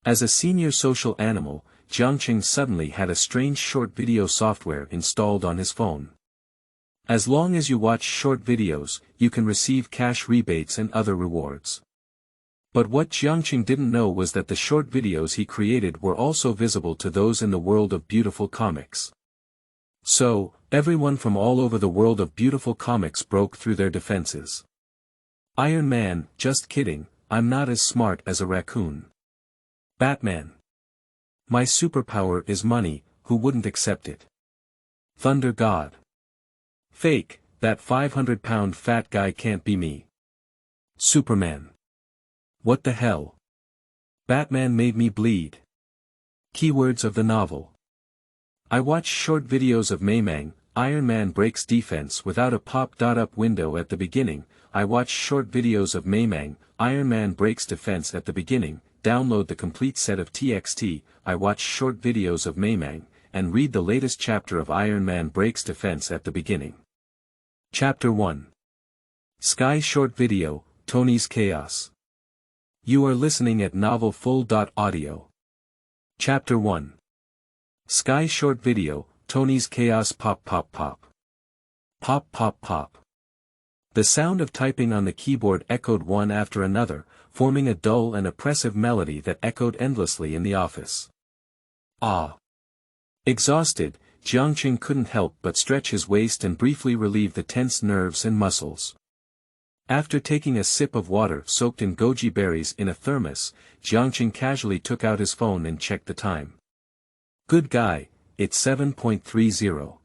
As a senior social animal, Jiangcheng suddenly had a strange short video software installed on his phone. As long as you watch short videos, you can receive cash rebates and other rewards. But what Jiangcheng didn't know was that the short videos he created were also visible to those in the world of beautiful comics. So, everyone from all over the world of beautiful comics broke through their defenses. Iron Man, just kidding, I'm not as smart as a raccoon. Batman. My superpower is money, who wouldn't accept it? Thunder God. Fake, that 500-pound fat guy can't be me. Superman. What the hell? Batman made me bleed. Keywords of the novel. I watch short videos of Maymang, Iron Man breaks defense without a pop-up window at the beginning. I watch short videos of Maymang, Iron Man breaks defense at the beginning. Download the complete set of TXT. I watch short videos of Maymang, and read the latest chapter of Iron Man breaks defense at the beginning. Chapter 1. Sky Short Video, Tony's Chaos. You are listening at novelfull.audio. Chapter 1. Sky Short Video, Tony's Chaos. Pop pop pop. Pop pop pop. The sound of typing on the keyboard echoed one after another, forming a dull and oppressive melody that echoed endlessly in the office. Ah. Exhausted, Jiangcheng couldn't help but stretch his waist and briefly relieve the tense nerves and muscles. After taking a sip of water soaked in goji berries in a thermos, Jiangcheng casually took out his phone and checked the time. Good guy, it's 7:30.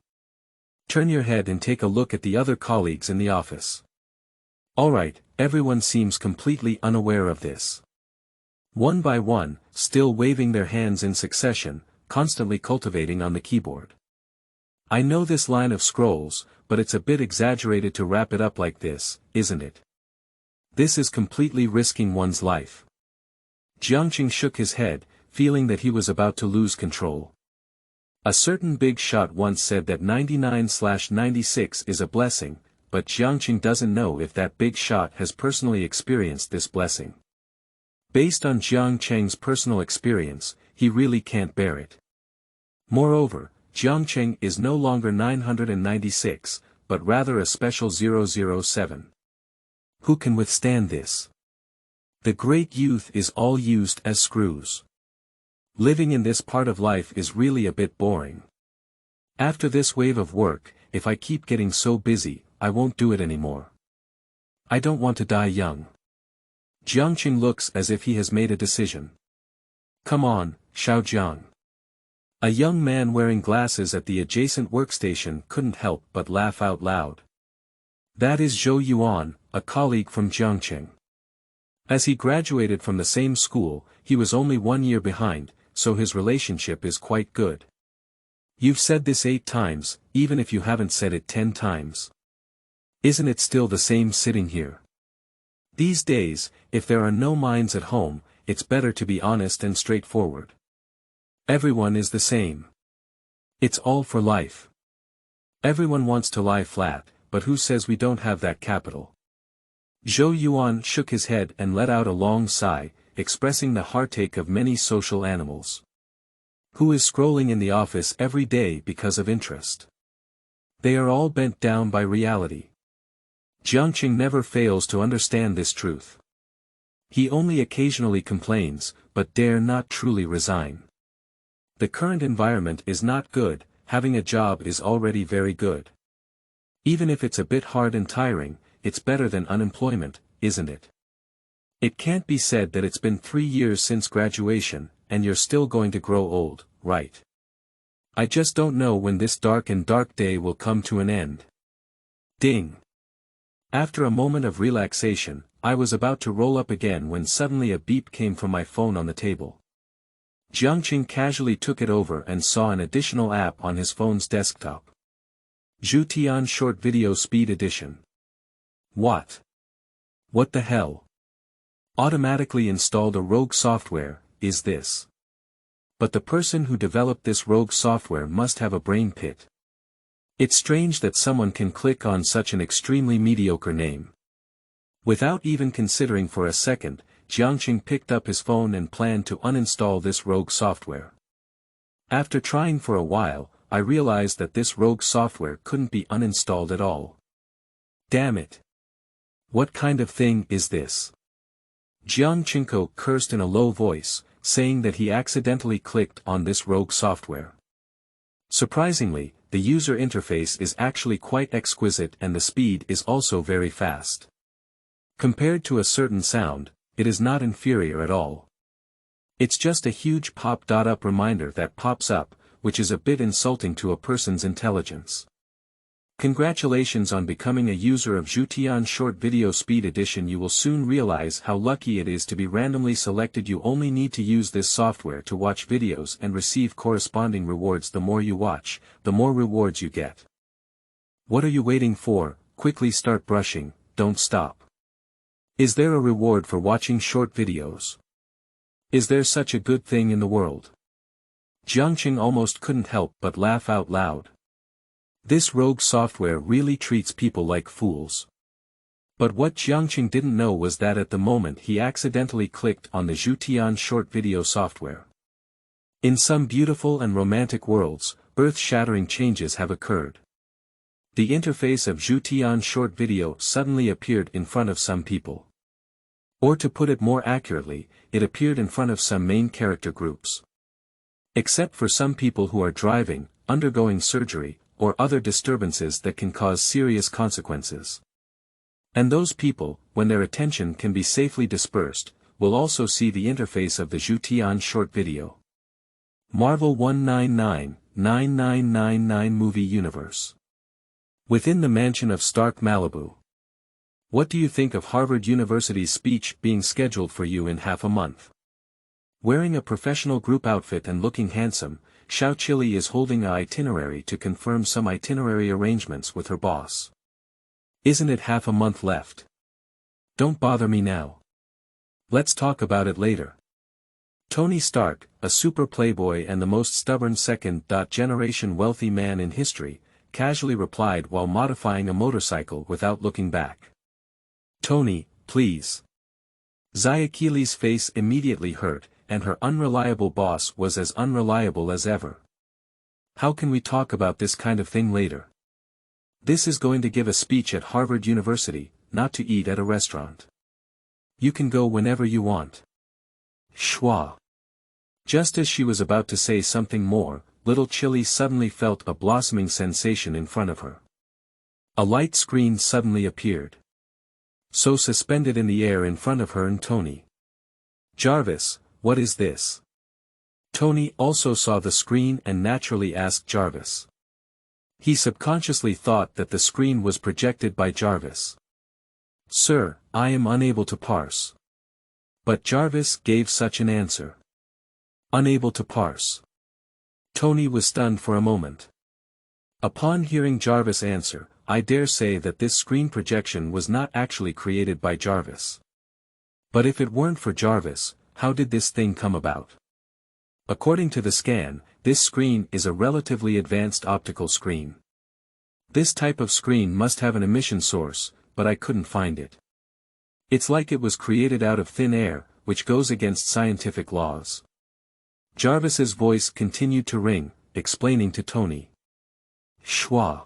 Turn your head and take a look at the other colleagues in the office. Alright, everyone seems completely unaware of this. One by one, still waving their hands in succession, constantly cultivating on the keyboard. I know this line of scrolls, but it's a bit exaggerated to wrap it up like this, isn't it? This is completely risking one's life. Jiangcheng shook his head, feeling that he was about to lose control. A certain big shot once said that 99/96 is a blessing, but Jiangcheng doesn't know if that big shot has personally experienced this blessing. Based on Jiangcheng's personal experience, he really can't bear it. Moreover, Jiangcheng is no longer 996, but rather a special 007. Who can withstand this? The great youth is all used as screws. Living in this part of life is really a bit boring. After this wave of work, if I keep getting so busy, I won't do it anymore. I don't want to die young. Jiangcheng looks as if he has made a decision. Come on, Xiaojiang. A young man wearing glasses at the adjacent workstation couldn't help but laugh out loud. That is Zhou Yuan, a colleague from Jiangcheng. As he graduated from the same school, he was only 1 year behind, so his relationship is quite good. You've said this 8 times, even if you haven't said it 10 times. Isn't it still the same sitting here? These days, if there are no minds at home, it's better to be honest and straightforward. Everyone is the same. It's all for life. Everyone wants to lie flat, but who says we don't have that capital? Zhou Yuan shook his head and let out a long sigh, expressing the heartache of many social animals. Who is scrolling in the office every day because of interest? They are all bent down by reality. Jiangcheng never fails to understand this truth. He only occasionally complains, but dare not truly resign. The current environment is not good, having a job is already very good. Even if it's a bit hard and tiring, it's better than unemployment, isn't it? It can't be said that it's been 3 years since graduation, and you're still going to grow old, right? I just don't know when this dark day will come to an end. Ding! After a moment of relaxation, I was about to roll up again when suddenly a beep came from my phone on the table. Jiangcheng casually took it over and saw an additional app on his phone's desktop. Zhutian Short Video Speed Edition. What? What the hell? Automatically installed a rogue software, is this? But the person who developed this rogue software must have a brain pit. It's strange that someone can click on such an extremely mediocre name. Without even considering for a second, Jiangcheng picked up his phone and planned to uninstall this rogue software. After trying for a while, I realized that this rogue software couldn't be uninstalled at all. Damn it! What kind of thing is this? Jiangcheng cursed in a low voice, saying that he accidentally clicked on this rogue software. Surprisingly, the user interface is actually quite exquisite and the speed is also very fast. Compared to a certain sound, it is not inferior at all. It's just a huge pop-up reminder that pops up, which is a bit insulting to a person's intelligence. Congratulations on becoming a user of Zhutian Short Video Speed Edition. You will soon realize how lucky it is to be randomly selected. You only need to use this software to watch videos and receive corresponding rewards. The more you watch, the more rewards you get. What are you waiting for? Quickly start brushing, don't stop. Is there a reward for watching short videos? Is there such a good thing in the world? Jiangcheng almost couldn't help but laugh out loud. This rogue software really treats people like fools. But what Jiangcheng didn't know was that at the moment he accidentally clicked on the Zhutian short video software. In some beautiful and romantic worlds, earth-shattering changes have occurred. The interface of Zhutian short video suddenly appeared in front of some people. Or to put it more accurately, it appeared in front of some main character groups. Except for some people who are driving, undergoing surgery, or other disturbances that can cause serious consequences. And those people, when their attention can be safely dispersed, will also see the interface of the Zhutian short video. Marvel 199-9999 Movie Universe. Within the mansion of Stark Malibu. What do you think of Harvard University's speech being scheduled for you in half a month? Wearing a professional group outfit and looking handsome, Xiao Chili is holding an itinerary to confirm some itinerary arrangements with her boss. Isn't it half a month left? Don't bother me now. Let's talk about it later. Tony Stark, a super playboy and the most stubborn second-generation wealthy man in history, casually replied while modifying a motorcycle without looking back. Tony, please. Xiaoqili's face immediately hurt, and her unreliable boss was as unreliable as ever. How can we talk about this kind of thing later? This is going to give a speech at Harvard University, not to eat at a restaurant. You can go whenever you want. Schwa. Just as she was about to say something more, little Chili suddenly felt a blossoming sensation in front of her. A light screen suddenly appeared. So suspended in the air in front of her and Tony. Jarvis, what is this? Tony also saw the screen and naturally asked Jarvis. He subconsciously thought that the screen was projected by Jarvis. Sir, I am unable to parse. But Jarvis gave such an answer. Unable to parse. Tony was stunned for a moment. Upon hearing Jarvis' answer, I dare say that this screen projection was not actually created by Jarvis. But if it weren't for Jarvis, how did this thing come about? According to the scan, this screen is a relatively advanced optical screen. This type of screen must have an emission source, but I couldn't find it. It's like it was created out of thin air, which goes against scientific laws. Jarvis's voice continued to ring, explaining to Tony. Schwa.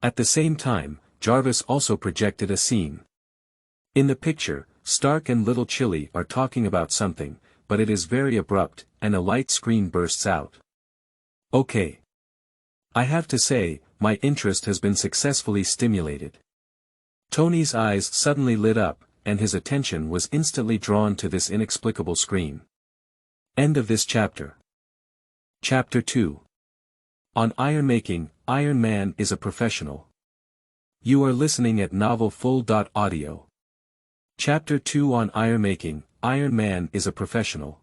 At the same time, Jarvis also projected a scene. In the picture, Stark and Little Chili are talking about something, but it is very abrupt, and a light screen bursts out. Okay. I have to say, my interest has been successfully stimulated. Tony's eyes suddenly lit up, and his attention was instantly drawn to this inexplicable screen. End of this chapter. Chapter 2. On Ironmaking, Iron Man is a professional. You are listening at novelfull.audio. Chapter 2 on Ironmaking, Iron Man is a professional.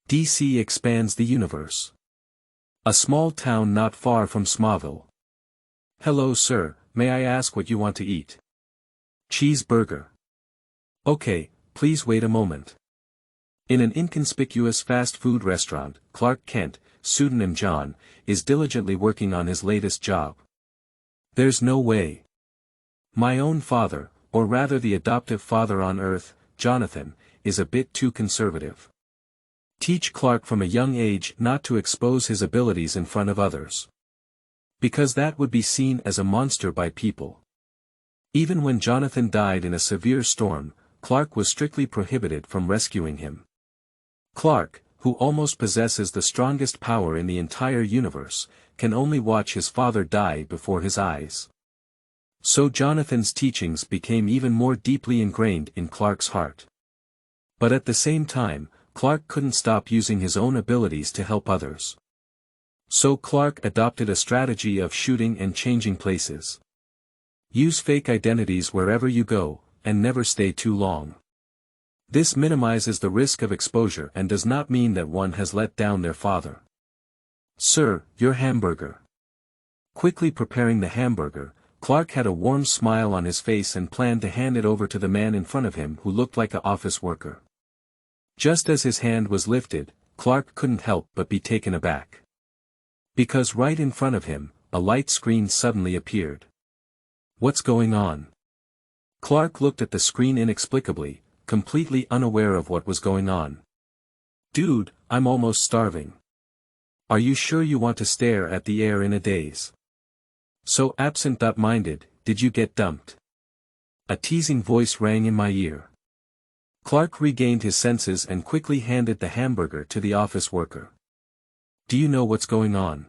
DC expands the universe. A small town not far from Smallville. Hello sir, may I ask what you want to eat? Cheeseburger. Okay, please wait a moment. In an inconspicuous fast food restaurant, Clark Kent, pseudonym John, is diligently working on his latest job. There's no way. My own father, or rather the adoptive father on Earth, Jonathan, is a bit too conservative. Teach Clark from a young age not to expose his abilities in front of others. Because that would be seen as a monster by people. Even when Jonathan died in a severe storm, Clark was strictly prohibited from rescuing him. Clark, who almost possesses the strongest power in the entire universe, can only watch his father die before his eyes. So Jonathan's teachings became even more deeply ingrained in Clark's heart. But at the same time, Clark couldn't stop using his own abilities to help others. So Clark adopted a strategy of shooting and changing places. Use fake identities wherever you go, and never stay too long. This minimizes the risk of exposure and does not mean that one has let down their father. Sir, your hamburger. Quickly preparing the hamburger, Clark had a warm smile on his face and planned to hand it over to the man in front of him who looked like an office worker. Just as his hand was lifted, Clark couldn't help but be taken aback. Because right in front of him, a light screen suddenly appeared. What's going on? Clark looked at the screen inexplicably, completely unaware of what was going on. Dude, I'm almost starving. Are you sure you want to stare at the air in a daze? So absent-minded, did you get dumped? A teasing voice rang in my ear. Clark regained his senses and quickly handed the hamburger to the office worker. Do you know what's going on?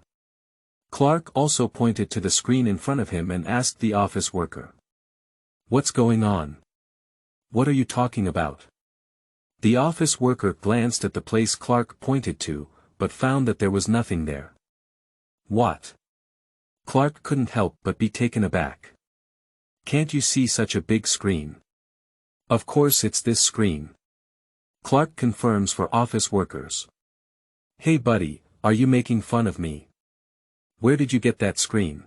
Clark also pointed to the screen in front of him and asked the office worker. What's going on? What are you talking about? The office worker glanced at the place Clark pointed to, but found that there was nothing there. What? Clark couldn't help but be taken aback. Can't you see such a big screen? Of course it's this screen. Clark confirms for office workers. Hey buddy, are you making fun of me? Where did you get that screen?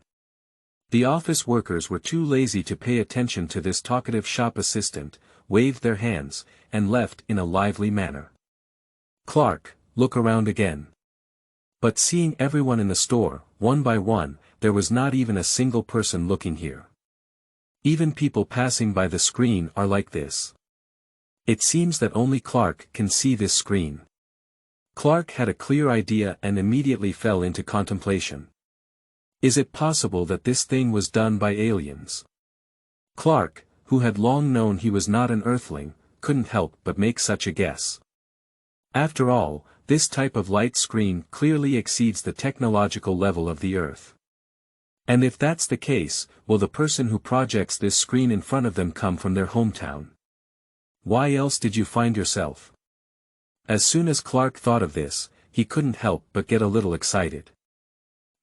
The office workers were too lazy to pay attention to this talkative shop assistant, waved their hands, and left in a lively manner. Clark, look around again. But seeing everyone in the store, one by one, there was not even a single person looking here. Even people passing by the screen are like this. It seems that only Clark can see this screen. Clark had a clear idea and immediately fell into contemplation. Is it possible that this thing was done by aliens? Clark, who had long known he was not an Earthling, couldn't help but make such a guess. After all, this type of light screen clearly exceeds the technological level of the Earth. And if that's the case, will the person who projects this screen in front of them come from their hometown? Why else did you find yourself? As soon as Clark thought of this, he couldn't help but get a little excited.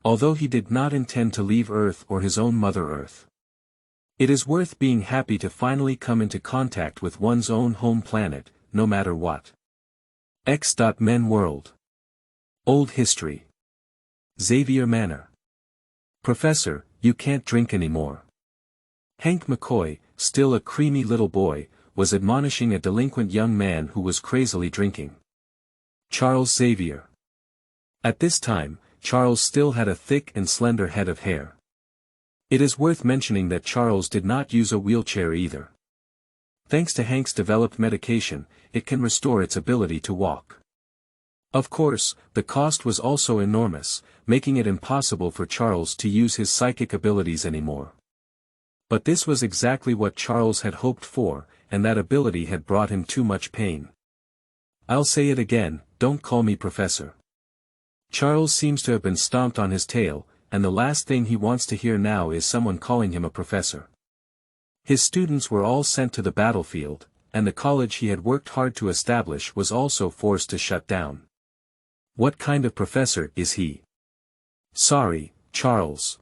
Although he did not intend to leave Earth or his own Mother Earth. It is worth being happy to finally come into contact with one's own home planet, no matter what. X.Men World. Old History. Xavier Manor. Professor, you can't drink anymore. Hank McCoy, still a creamy little boy, was admonishing a delinquent young man who was crazily drinking. Charles Xavier. At this time, Charles still had a thick and slender head of hair. It is worth mentioning that Charles did not use a wheelchair either. Thanks to Hank's developed medication, it can restore its ability to walk. Of course, the cost was also enormous, making it impossible for Charles to use his psychic abilities anymore. But this was exactly what Charles had hoped for, and that ability had brought him too much pain. I'll say it again, don't call me Professor. Charles seems to have been stomped on his tail, and the last thing he wants to hear now is someone calling him a professor. His students were all sent to the battlefield, and the college he had worked hard to establish was also forced to shut down. What kind of professor is he? Sorry, Charles.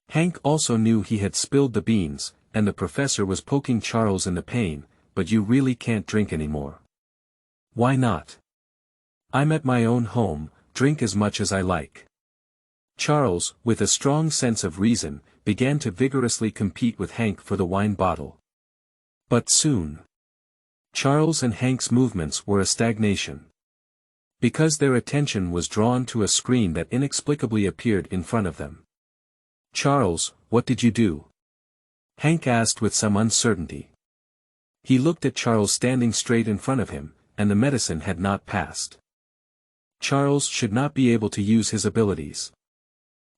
Hank also knew he had spilled the beans, and the professor was poking Charles in the pain, but you really can't drink anymore. Why not? I'm at my own home, drink as much as I like. Charles, with a strong sense of reason, began to vigorously compete with Hank for the wine bottle. But soon, Charles and Hank's movements were a stagnation. Because their attention was drawn to a screen that inexplicably appeared in front of them. Charles, what did you do? Hank asked with some uncertainty. He looked at Charles standing straight in front of him, and the medicine had not passed. Charles should not be able to use his abilities.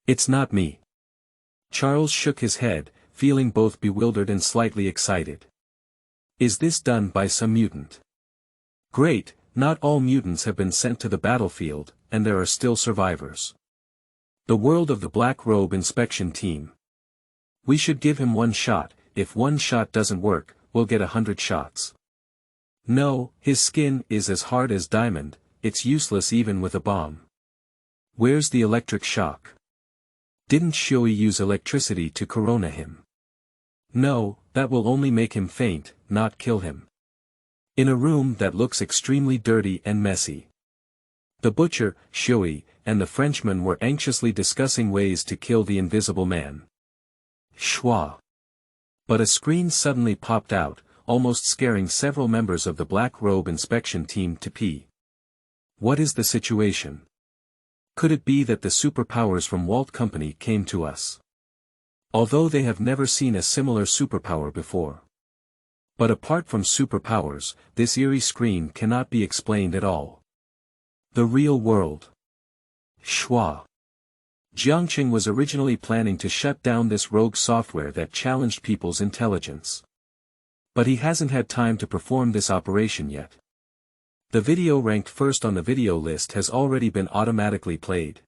It's not me. Charles shook his head, feeling both bewildered and slightly excited. Is this done by some mutant? Great, not all mutants have been sent to the battlefield, and there are still survivors. The world of the Black Robe Inspection Team. We should give him one shot. If one shot doesn't work, we'll get 100 shots. No, his skin is as hard as diamond, it's useless even with a bomb. Where's the electric shock? Didn't Shui use electricity to corona him? No, that will only make him faint, not kill him. In a room that looks extremely dirty and messy. The butcher, Shui, and the Frenchman were anxiously discussing ways to kill the invisible man. Schwa. But a screen suddenly popped out, almost scaring several members of the Black Robe Inspection Team to pee. What is the situation? Could it be that the superpowers from Walt Company came to us? Although they have never seen a similar superpower before. But apart from superpowers, this eerie screen cannot be explained at all. The real world. Schwa. Jiangcheng was originally planning to shut down this rogue software that challenged people's intelligence. But he hasn't had time to perform this operation yet. The video ranked first on the video list has already been automatically played.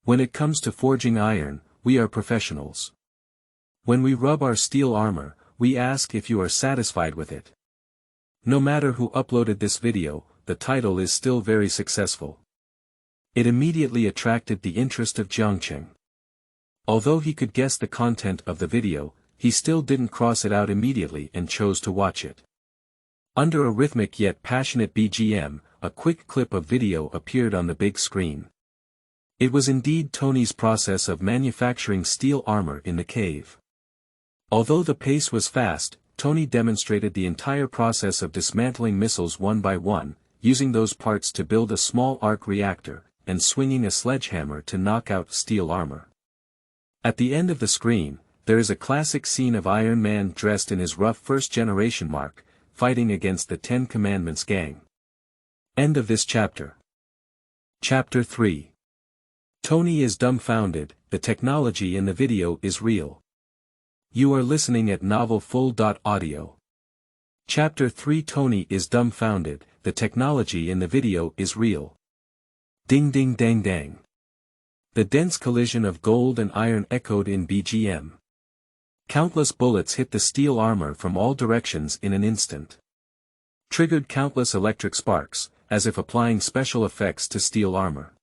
When it comes to forging iron, we are professionals. When we rub our steel armor, we ask if you are satisfied with it. No matter who uploaded this video, the title is still very successful. It immediately attracted the interest of Jiangcheng. Although he could guess the content of the video, he still didn't cross it out immediately and chose to watch it. Under a rhythmic yet passionate BGM, a quick clip of video appeared on the big screen. It was indeed Tony's process of manufacturing steel armor in the cave. Although the pace was fast, Tony demonstrated the entire process of dismantling missiles one by one, using those parts to build a small arc reactor, and swinging a sledgehammer to knock out steel armor. At the end of the screen, there is a classic scene of Iron Man dressed in his rough first-generation mark, fighting against the Ten Commandments gang. End of this chapter. Chapter 3. Tony is dumbfounded, the technology in the video is real. You are listening at novelfull.audio. Chapter 3. Tony is dumbfounded, the technology in the video is real. Ding ding dang dang. The dense collision of gold and iron echoed in BGM. Countless bullets hit the steel armor from all directions in an instant. Triggered countless electric sparks, as if applying special effects to steel armor.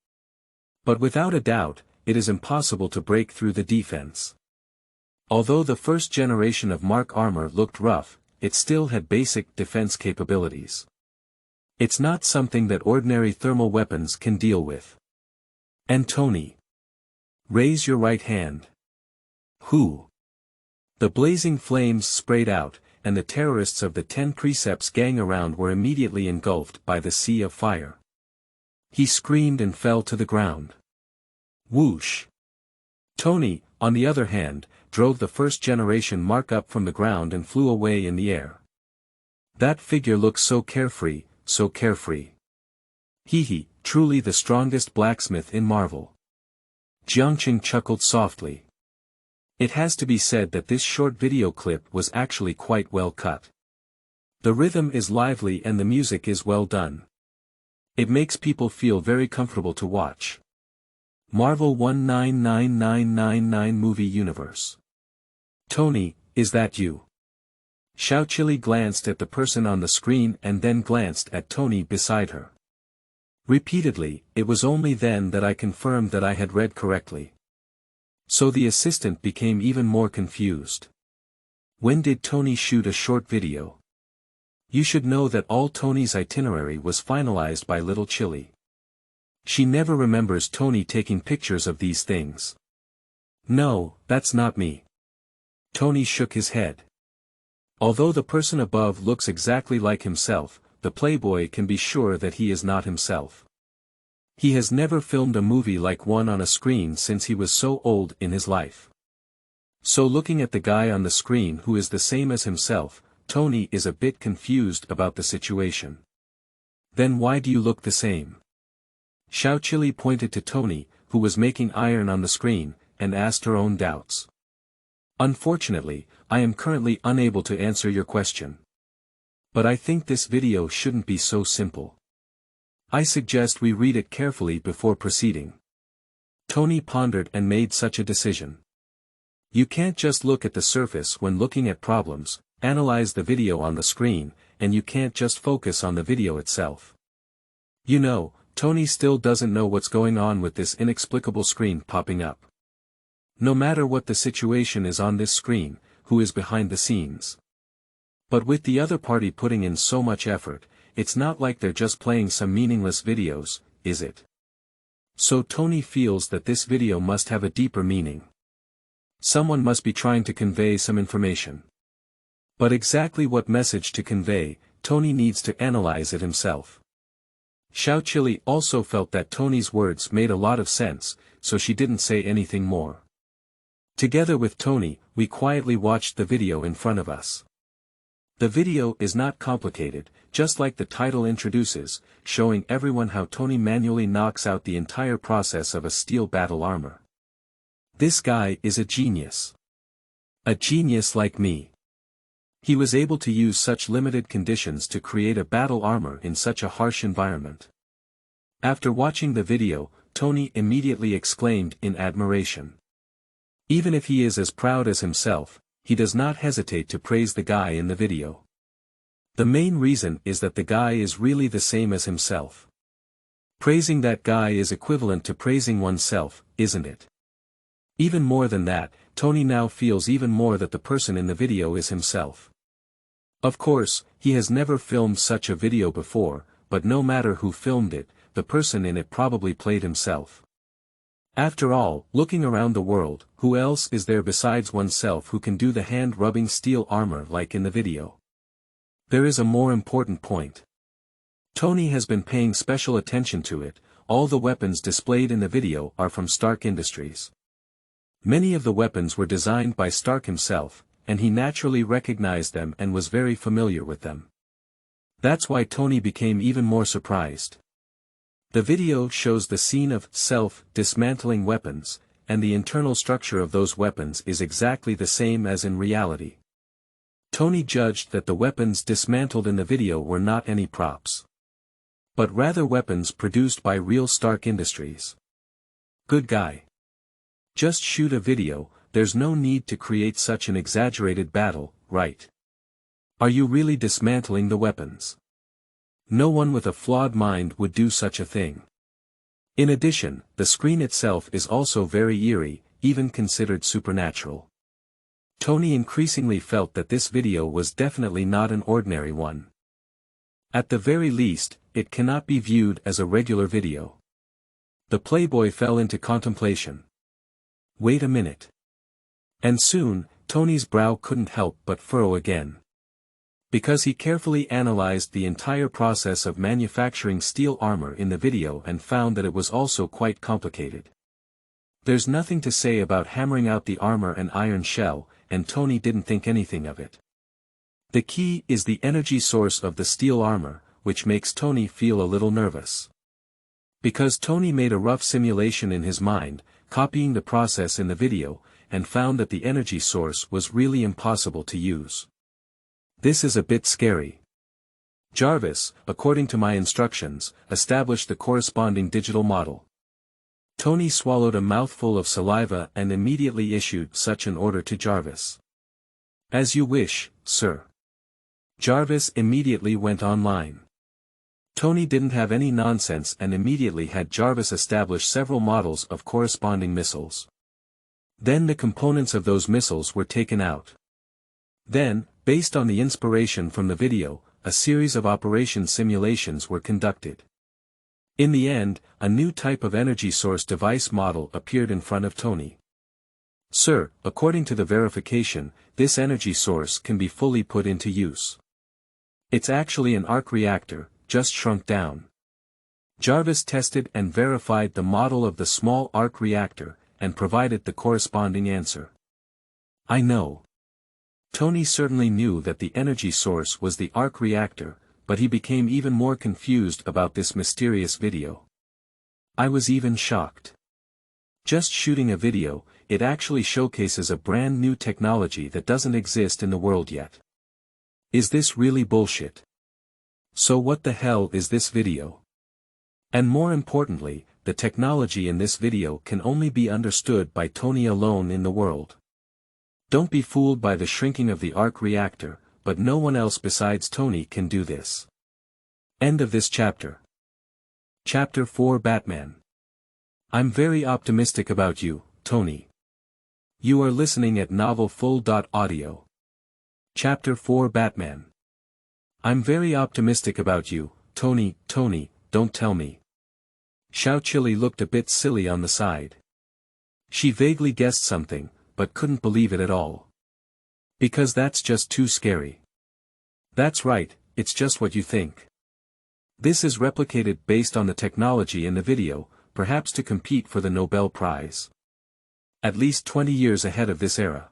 But without a doubt, it is impossible to break through the defense. Although the first generation of Mark armor looked rough, it still had basic defense capabilities. It's not something that ordinary thermal weapons can deal with. And Tony. Raise your right hand. Who? The blazing flames sprayed out, and the terrorists of the 10 Precepts gang around were immediately engulfed by the sea of fire. He screamed and fell to the ground. Whoosh! Tony, on the other hand, drove the first-generation Mark up from the ground and flew away in the air. That figure looks so carefree, so carefree. He, truly the strongest blacksmith in Marvel. Jiangcheng chuckled softly. It has to be said that this short video clip was actually quite well cut. The rhythm is lively and the music is well done. It makes people feel very comfortable to watch. Marvel 199999 Movie Universe. Tony, is that you? Xiaoqili glanced at the person on the screen and then glanced at Tony beside her. Repeatedly, it was only then that I confirmed that I had read correctly. So the assistant became even more confused. When did Tony shoot a short video? You should know that all Tony's itinerary was finalized by Little Chili. She never remembers Tony taking pictures of these things. No, that's not me. Tony shook his head. Although the person above looks exactly like himself, the playboy can be sure that he is not himself. He has never filmed a movie like one on a screen since he was so old in his life. So looking at the guy on the screen who is the same as himself, Tony is a bit confused about the situation. Then why do you look the same? Xiaoqili pointed to Tony, who was making iron on the screen, and asked her own doubts. Unfortunately, I am currently unable to answer your question. But I think this video shouldn't be so simple. I suggest we read it carefully before proceeding. Tony pondered and made such a decision. You can't just look at the surface when looking at problems, analyze the video on the screen, and you can't just focus on the video itself. You know, Tony still doesn't know what's going on with this inexplicable screen popping up. No matter what the situation is on this screen, who is behind the scenes. But with the other party putting in so much effort, it's not like they're just playing some meaningless videos, is it? So Tony feels that this video must have a deeper meaning. Someone must be trying to convey some information. But exactly what message to convey, Tony needs to analyze it himself. Xiaoqili also felt that Tony's words made a lot of sense, so she didn't say anything more. Together with Tony, we quietly watched the video in front of us. The video is not complicated, just like the title introduces, showing everyone how Tony manually knocks out the entire process of a steel battle armor. This guy is a genius. A genius like me. He was able to use such limited conditions to create a battle armor in such a harsh environment. After watching the video, Tony immediately exclaimed in admiration. Even if he is as proud as himself, he does not hesitate to praise the guy in the video. The main reason is that the guy is really the same as himself. Praising that guy is equivalent to praising oneself, isn't it? Even more than that, Tony now feels even more that the person in the video is himself. Of course, he has never filmed such a video before, but no matter who filmed it, the person in it probably played himself. After all, looking around the world, who else is there besides oneself who can do the hand-rubbing steel armor like in the video? There is a more important point. Tony has been paying special attention to it. All the weapons displayed in the video are from Stark Industries. Many of the weapons were designed by Stark himself, and he naturally recognized them and was very familiar with them. That's why Tony became even more surprised. The video shows the scene of self-dismantling weapons, and the internal structure of those weapons is exactly the same as in reality. Tony judged that the weapons dismantled in the video were not any props, but rather weapons produced by real Stark Industries. Good guy. Just shoot a video, there's no need to create such an exaggerated battle, right? Are you really dismantling the weapons? No one with a flawed mind would do such a thing. In addition, the screen itself is also very eerie, even considered supernatural. Tony increasingly felt that this video was definitely not an ordinary one. At the very least, it cannot be viewed as a regular video. The playboy fell into contemplation. Wait a minute. And soon, Tony's brow couldn't help but furrow again. Because he carefully analyzed the entire process of manufacturing steel armor in the video and found that it was also quite complicated. There's nothing to say about hammering out the armor and iron shell, and Tony didn't think anything of it. The key is the energy source of the steel armor, which makes Tony feel a little nervous. Because Tony made a rough simulation in his mind, copying the process in the video, and found that the energy source was really impossible to use. This is a bit scary. Jarvis, according to my instructions, established the corresponding digital model. Tony swallowed a mouthful of saliva and immediately issued such an order to Jarvis. As you wish, sir. Jarvis immediately went online. Tony didn't have any nonsense and immediately had Jarvis establish several models of corresponding missiles. Then the components of those missiles were taken out. Then, based on the inspiration from the video, a series of operation simulations were conducted. In the end, a new type of energy source device model appeared in front of Tony. Sir, according to the verification, this energy source can be fully put into use. It's actually an arc reactor, just shrunk down. Jarvis tested and verified the model of the small arc reactor, and provided the corresponding answer. I know. Tony certainly knew that the energy source was the arc reactor, but he became even more confused about this mysterious video. I was even shocked. Just shooting a video, it actually showcases a brand new technology that doesn't exist in the world yet. Is this really bullshit? So what the hell is this video? And more importantly, the technology in this video can only be understood by Tony alone in the world. Don't be fooled by the shrinking of the arc reactor, but no one else besides Tony can do this. End of this chapter. Chapter 4 Batman. I'm very optimistic about you, Tony. You are listening at novelfull.audio. Chapter 4 Batman. I'm very optimistic about you, Tony, don't tell me. Xiaoqili looked a bit silly on the side. She vaguely guessed something, but couldn't believe it at all. Because that's just too scary. That's right, it's just what you think. This is replicated based on the technology in the video, perhaps to compete for the Nobel Prize. At least 20 years ahead of this era.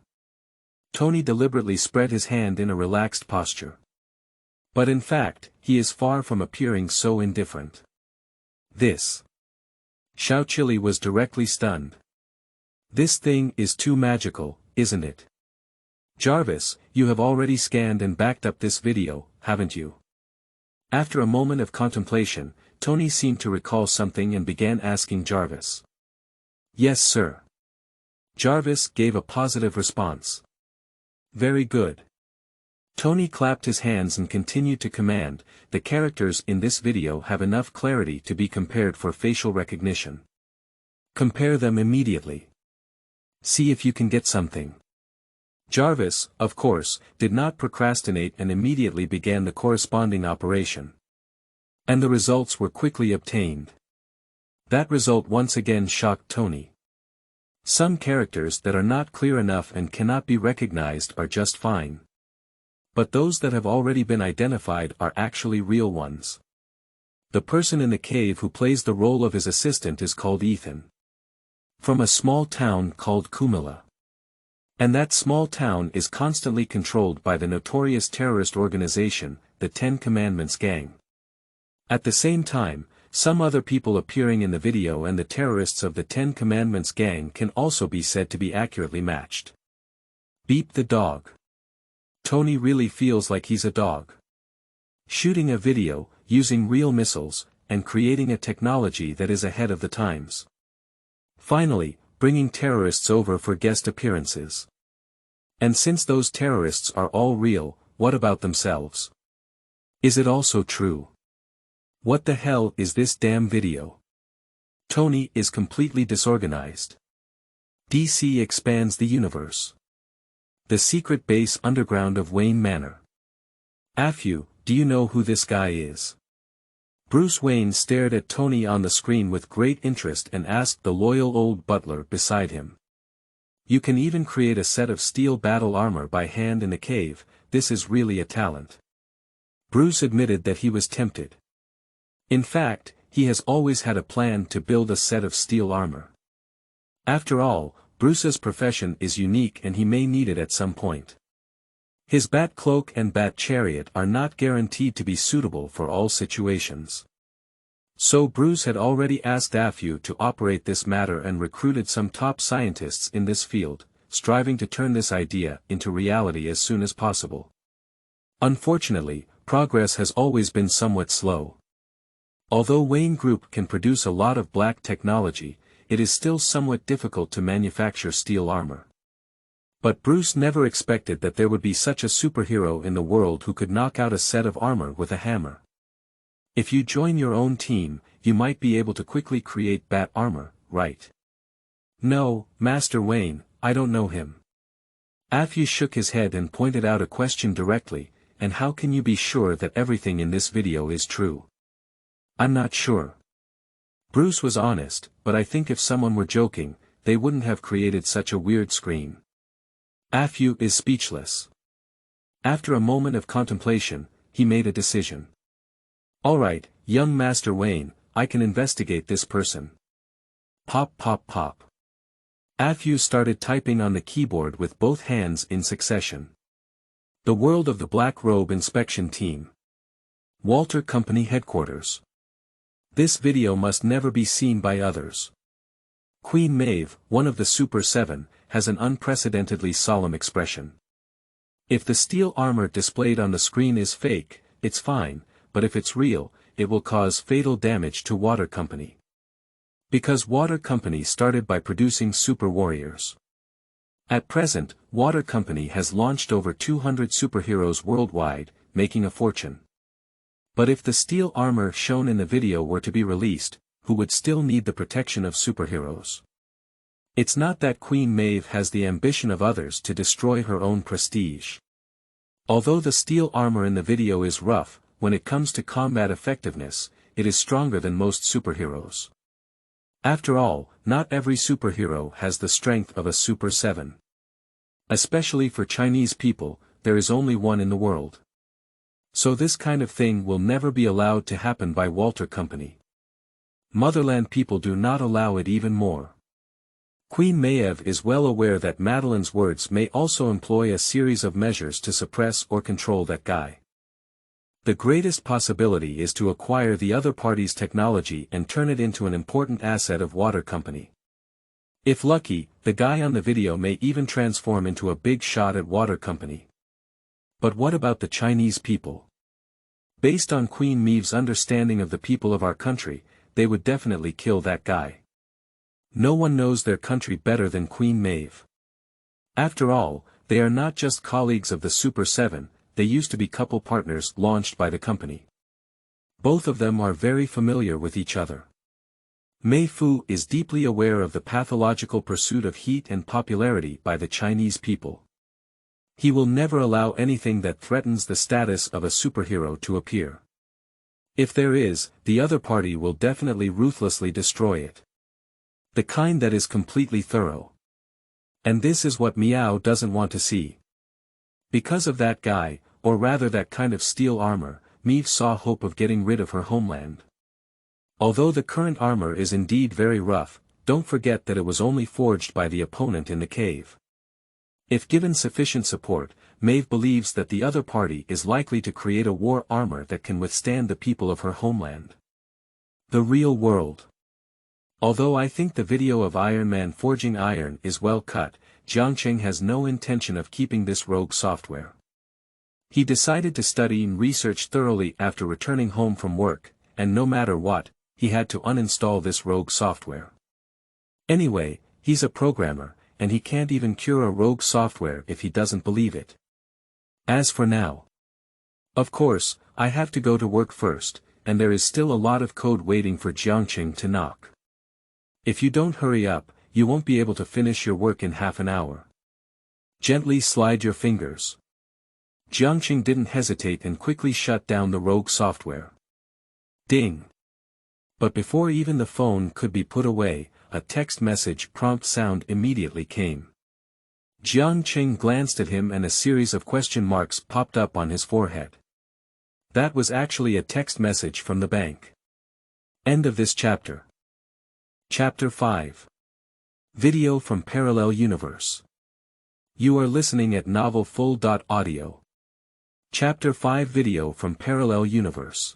Tony deliberately spread his hand in a relaxed posture. But in fact, he is far from appearing so indifferent. This. Xiaoqili was directly stunned. This thing is too magical, isn't it? Jarvis, you have already scanned and backed up this video, haven't you? After a moment of contemplation, Tony seemed to recall something and began asking Jarvis. Yes, sir. Jarvis gave a positive response. Very good. Tony clapped his hands and continued to command. The characters in this video have enough clarity to be compared for facial recognition. Compare them immediately. See if you can get something. Jarvis, of course, did not procrastinate and immediately began the corresponding operation. And the results were quickly obtained. That result once again shocked Tony. Some characters that are not clear enough and cannot be recognized are just fine. But those that have already been identified are actually real ones. The person in the cave who plays the role of his assistant is called Ethan. From a small town called Kumila. And that small town is constantly controlled by the notorious terrorist organization, the 10 Commandments Gang. At the same time, some other people appearing in the video and the terrorists of the 10 Commandments Gang can also be said to be accurately matched. Beep the dog. Tony really feels like he's a dog. Shooting a video, using real missiles, and creating a technology that is ahead of the times. Finally, bringing terrorists over for guest appearances. And since those terrorists are all real, what about themselves? Is it also true? What the hell is this damn video? Tony is completely disorganized. DC expands the universe. The secret base underground of Wayne Manor. Afyu, do you know who this guy is? Bruce Wayne stared at Tony on the screen with great interest and asked the loyal old butler beside him. You can even create a set of steel battle armor by hand in the cave, this is really a talent. Bruce admitted that he was tempted. In fact, he has always had a plan to build a set of steel armor. After all, Bruce's profession is unique and he may need it at some point. His bat cloak and bat chariot are not guaranteed to be suitable for all situations. So Bruce had already asked Afyu to operate this matter and recruited some top scientists in this field, striving to turn this idea into reality as soon as possible. Unfortunately, progress has always been somewhat slow. Although Wayne Group can produce a lot of black technology, it is still somewhat difficult to manufacture steel armor. But Bruce never expected that there would be such a superhero in the world who could knock out a set of armor with a hammer. If you join your own team, you might be able to quickly create bat armor, right? No, Master Wayne, I don't know him. Afyu shook his head and pointed out a question directly, and how can you be sure that everything in this video is true? I'm not sure. Bruce was honest, but I think if someone were joking, they wouldn't have created such a weird screen. Afyu is speechless. After a moment of contemplation, he made a decision. Alright, young Master Wayne, I can investigate this person. Pop pop pop. Afyu started typing on the keyboard with both hands in succession. The world of the Black Robe Inspection Team. Walter Company Headquarters. This video must never be seen by others. Queen Maeve, one of the Super 7, has an unprecedentedly solemn expression. If the steel armor displayed on the screen is fake, it's fine, but if it's real, it will cause fatal damage to Water Company. Because Water Company started by producing super warriors. At present, Water Company has launched over 200 superheroes worldwide, making a fortune. But if the steel armor shown in the video were to be released, who would still need the protection of superheroes? It's not that Queen Maeve has the ambition of others to destroy her own prestige. Although the steel armor in the video is rough, when it comes to combat effectiveness, it is stronger than most superheroes. After all, not every superhero has the strength of a Super 7. Especially for Chinese people, there is only one in the world. So this kind of thing will never be allowed to happen by Walter Company. Motherland people do not allow it even more. Queen Maeve is well aware that Madeline's words may also employ a series of measures to suppress or control that guy. The greatest possibility is to acquire the other party's technology and turn it into an important asset of Water Company. If lucky, the guy on the video may even transform into a big shot at Water Company. But what about the Chinese people? Based on Queen Maeve's understanding of the people of our country, they would definitely kill that guy. No one knows their country better than Queen Maeve. After all, they are not just colleagues of the Super 7, they used to be couple partners launched by the company. Both of them are very familiar with each other. Mei Fu is deeply aware of the pathological pursuit of heat and popularity by the Chinese people. He will never allow anything that threatens the status of a superhero to appear. If there is, the other party will definitely ruthlessly destroy it. The kind that is completely thorough. And this is what Meow doesn't want to see. Because of that guy, or rather that kind of steel armor, Maeve saw hope of getting rid of her homeland. Although the current armor is indeed very rough, don't forget that it was only forged by the opponent in the cave. If given sufficient support, Maeve believes that the other party is likely to create a war armor that can withstand the people of her homeland. The real world. Although I think the video of Iron Man forging iron is well cut, Jiangcheng has no intention of keeping this rogue software. He decided to study and research thoroughly after returning home from work, and no matter what, he had to uninstall this rogue software. Anyway, he's a programmer, and he can't even cure a rogue software if he doesn't believe it. As for now. Of course, I have to go to work first, and there is still a lot of code waiting for Jiangcheng to knock. If you don't hurry up, you won't be able to finish your work in half an hour. Gently slide your fingers. Jiangcheng didn't hesitate and quickly shut down the rogue software. Ding. But before even the phone could be put away, a text message prompt sound immediately came. Jiangcheng glanced at him and a series of question marks popped up on his forehead. That was actually a text message from the bank. End of this chapter. Chapter 5. Video from Parallel Universe. You are listening at novelfull.audio. Chapter 5 Video from Parallel Universe.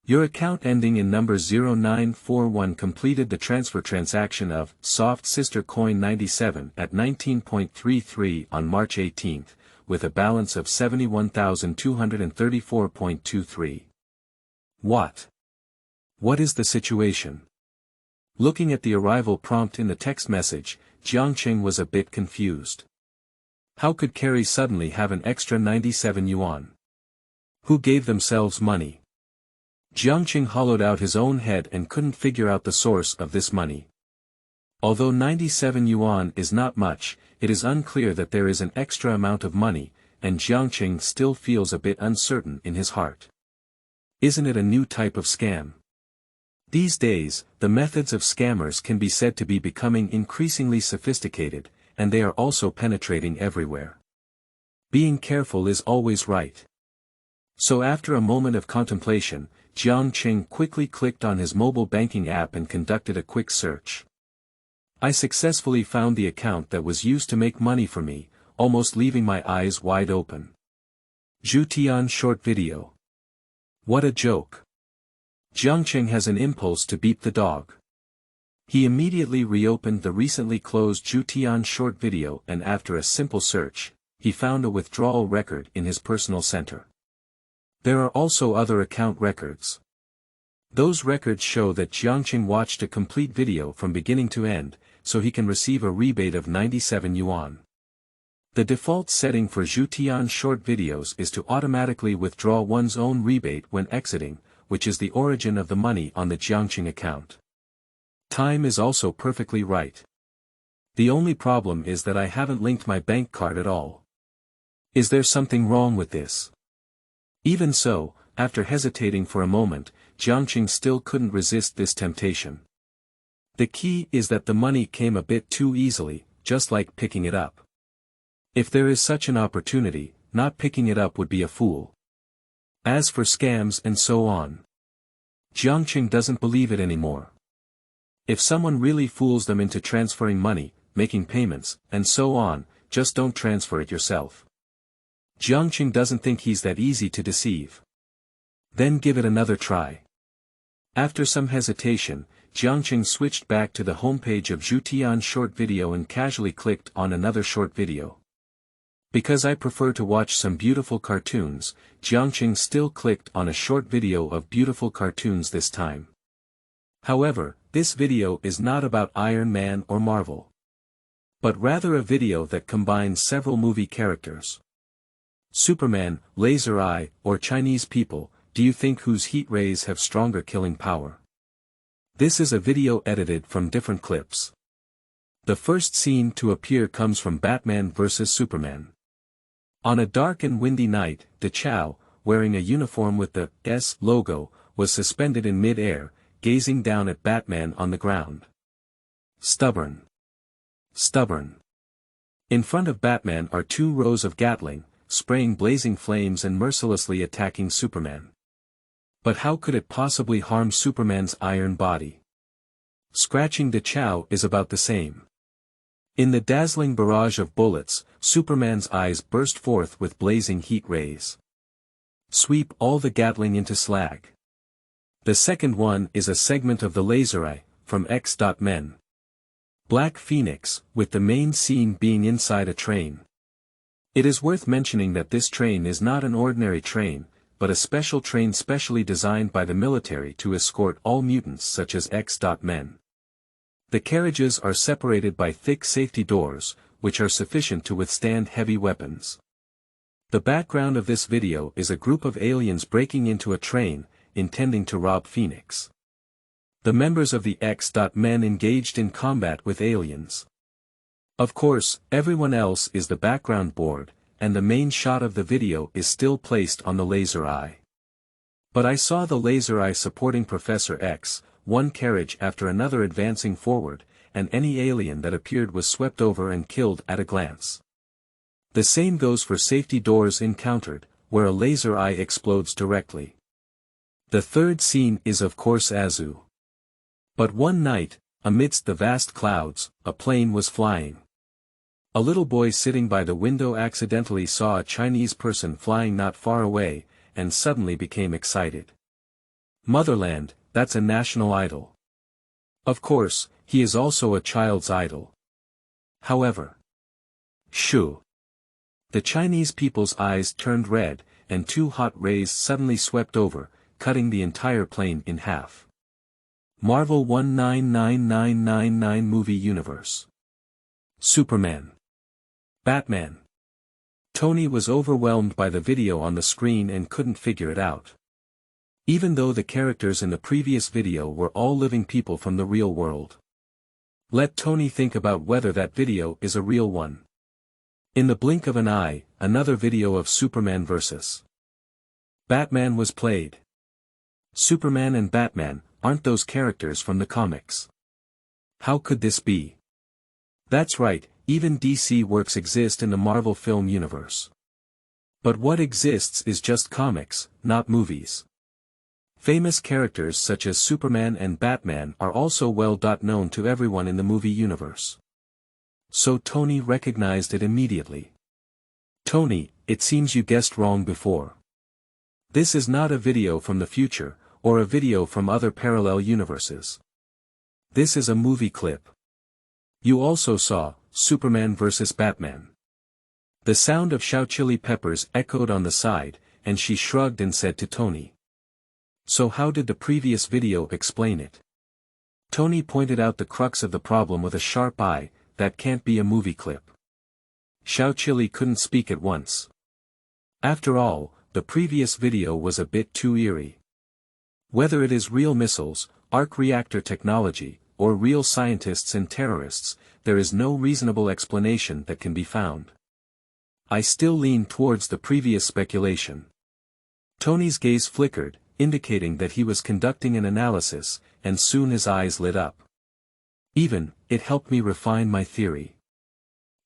Your account ending in number 0941 completed the transfer transaction of Soft Sister Coin 97 at 19.33 on March 18, with a balance of 71,234.23. What? What is the situation? Looking at the arrival prompt in the text message, Jiangcheng was a bit confused. How could Carrie suddenly have an extra 97 yuan? Who gave themselves money? Jiangcheng hollowed out his own head and couldn't figure out the source of this money. Although 97 yuan is not much, it is unclear that there is an extra amount of money, and Jiangcheng still feels a bit uncertain in his heart. Isn't it a new type of scam? These days, the methods of scammers can be said to be becoming increasingly sophisticated, and they are also penetrating everywhere. Being careful is always right. So after a moment of contemplation, Jiangcheng quickly clicked on his mobile banking app and conducted a quick search. I successfully found the account that was used to make money for me, almost leaving my eyes wide open. Zhu short video. What a joke. Jiangcheng has an impulse to beat the dog. He immediately reopened the recently closed Zhu short video, and after a simple search, he found a withdrawal record in his personal center. There are also other account records. Those records show that Jiangcheng watched a complete video from beginning to end, so he can receive a rebate of 97 yuan. The default setting for Zhu short videos is to automatically withdraw one's own rebate when exiting, which is the origin of the money on the Jiangcheng account. Time is also perfectly right. The only problem is that I haven't linked my bank card at all. Is there something wrong with this? Even so, after hesitating for a moment, Jiangcheng still couldn't resist this temptation. The key is that the money came a bit too easily, just like picking it up. If there is such an opportunity, not picking it up would be a fool. As for scams and so on, Jiangcheng doesn't believe it anymore. If someone really fools them into transferring money, making payments, and so on, just don't transfer it yourself. Jiangcheng doesn't think he's that easy to deceive. Then give it another try. After some hesitation, Jiangcheng switched back to the homepage of Zhu short video and casually clicked on another short video. Because I prefer to watch some beautiful cartoons, Jiangcheng still clicked on a short video of beautiful cartoons this time. However, this video is not about Iron Man or Marvel, but rather a video that combines several movie characters. Superman, Laser Eye, or Chinese people, do you think whose heat rays have stronger killing power? This is a video edited from different clips. The first scene to appear comes from Batman vs Superman. On a dark and windy night, De Chao, wearing a uniform with the S logo, was suspended in mid-air, gazing down at Batman on the ground. Stubborn. Stubborn. In front of Batman are 2 rows of Gatling, spraying blazing flames and mercilessly attacking Superman. But how could it possibly harm Superman's iron body? Scratching De Chao is about the same. In the dazzling barrage of bullets, Superman's eyes burst forth with blazing heat rays. Sweep all the Gatling into slag. The second one is a segment of the Laser Eye, from X.Men. Black Phoenix, with the main scene being inside a train. It is worth mentioning that this train is not an ordinary train, but a special train specially designed by the military to escort all mutants such as X.Men. The carriages are separated by thick safety doors, which are sufficient to withstand heavy weapons. The background of this video is a group of aliens breaking into a train, intending to rob Phoenix. The members of the X.Men engaged in combat with aliens. Of course, everyone else is the background board, and the main shot of the video is still placed on the Laser Eye. But I saw the Laser Eye supporting Professor X, one carriage after another advancing forward, and any alien that appeared was swept over and killed at a glance. The same goes for safety doors encountered, where a Laser Eye explodes directly. The third scene is of course Azu. But one night, amidst the vast clouds, a plane was flying. A little boy sitting by the window accidentally saw a Chinese person flying not far away, and suddenly became excited. Motherland, that's a national idol. Of course, he is also a child's idol. However, shoo! The Chinese people's eyes turned red, and 2 hot rays suddenly swept over, cutting the entire plane in half. Marvel 199999 Movie Universe. Superman. Batman. Tony was overwhelmed by the video on the screen and couldn't figure it out. Even though the characters in the previous video were all living people from the real world. Let Tony think about whether that video is a real one. In the blink of an eye, another video of Superman vs. Batman was played. Superman and Batman, aren't those characters from the comics? How could this be? That's right, even DC works exist in the Marvel film universe. But what exists is just comics, not movies. Famous characters such as Superman and Batman are also well known to everyone in the movie universe. So Tony recognized it immediately. Tony, it seems you guessed wrong before. This is not a video from the future, or a video from other parallel universes. This is a movie clip. You also saw Superman vs. Batman. The sound of Chili Peppers echoed on the side, and she shrugged and said to Tony. So how did the previous video explain it? Tony pointed out the crux of the problem with a sharp eye. That can't be a movie clip. Chili couldn't speak at once. After all, the previous video was a bit too eerie. Whether it is real missiles, arc reactor technology, or real scientists and terrorists, there is no reasonable explanation that can be found. I still lean towards the previous speculation. Tony's gaze flickered, indicating that he was conducting an analysis, and soon his eyes lit up. It helped me refine my theory.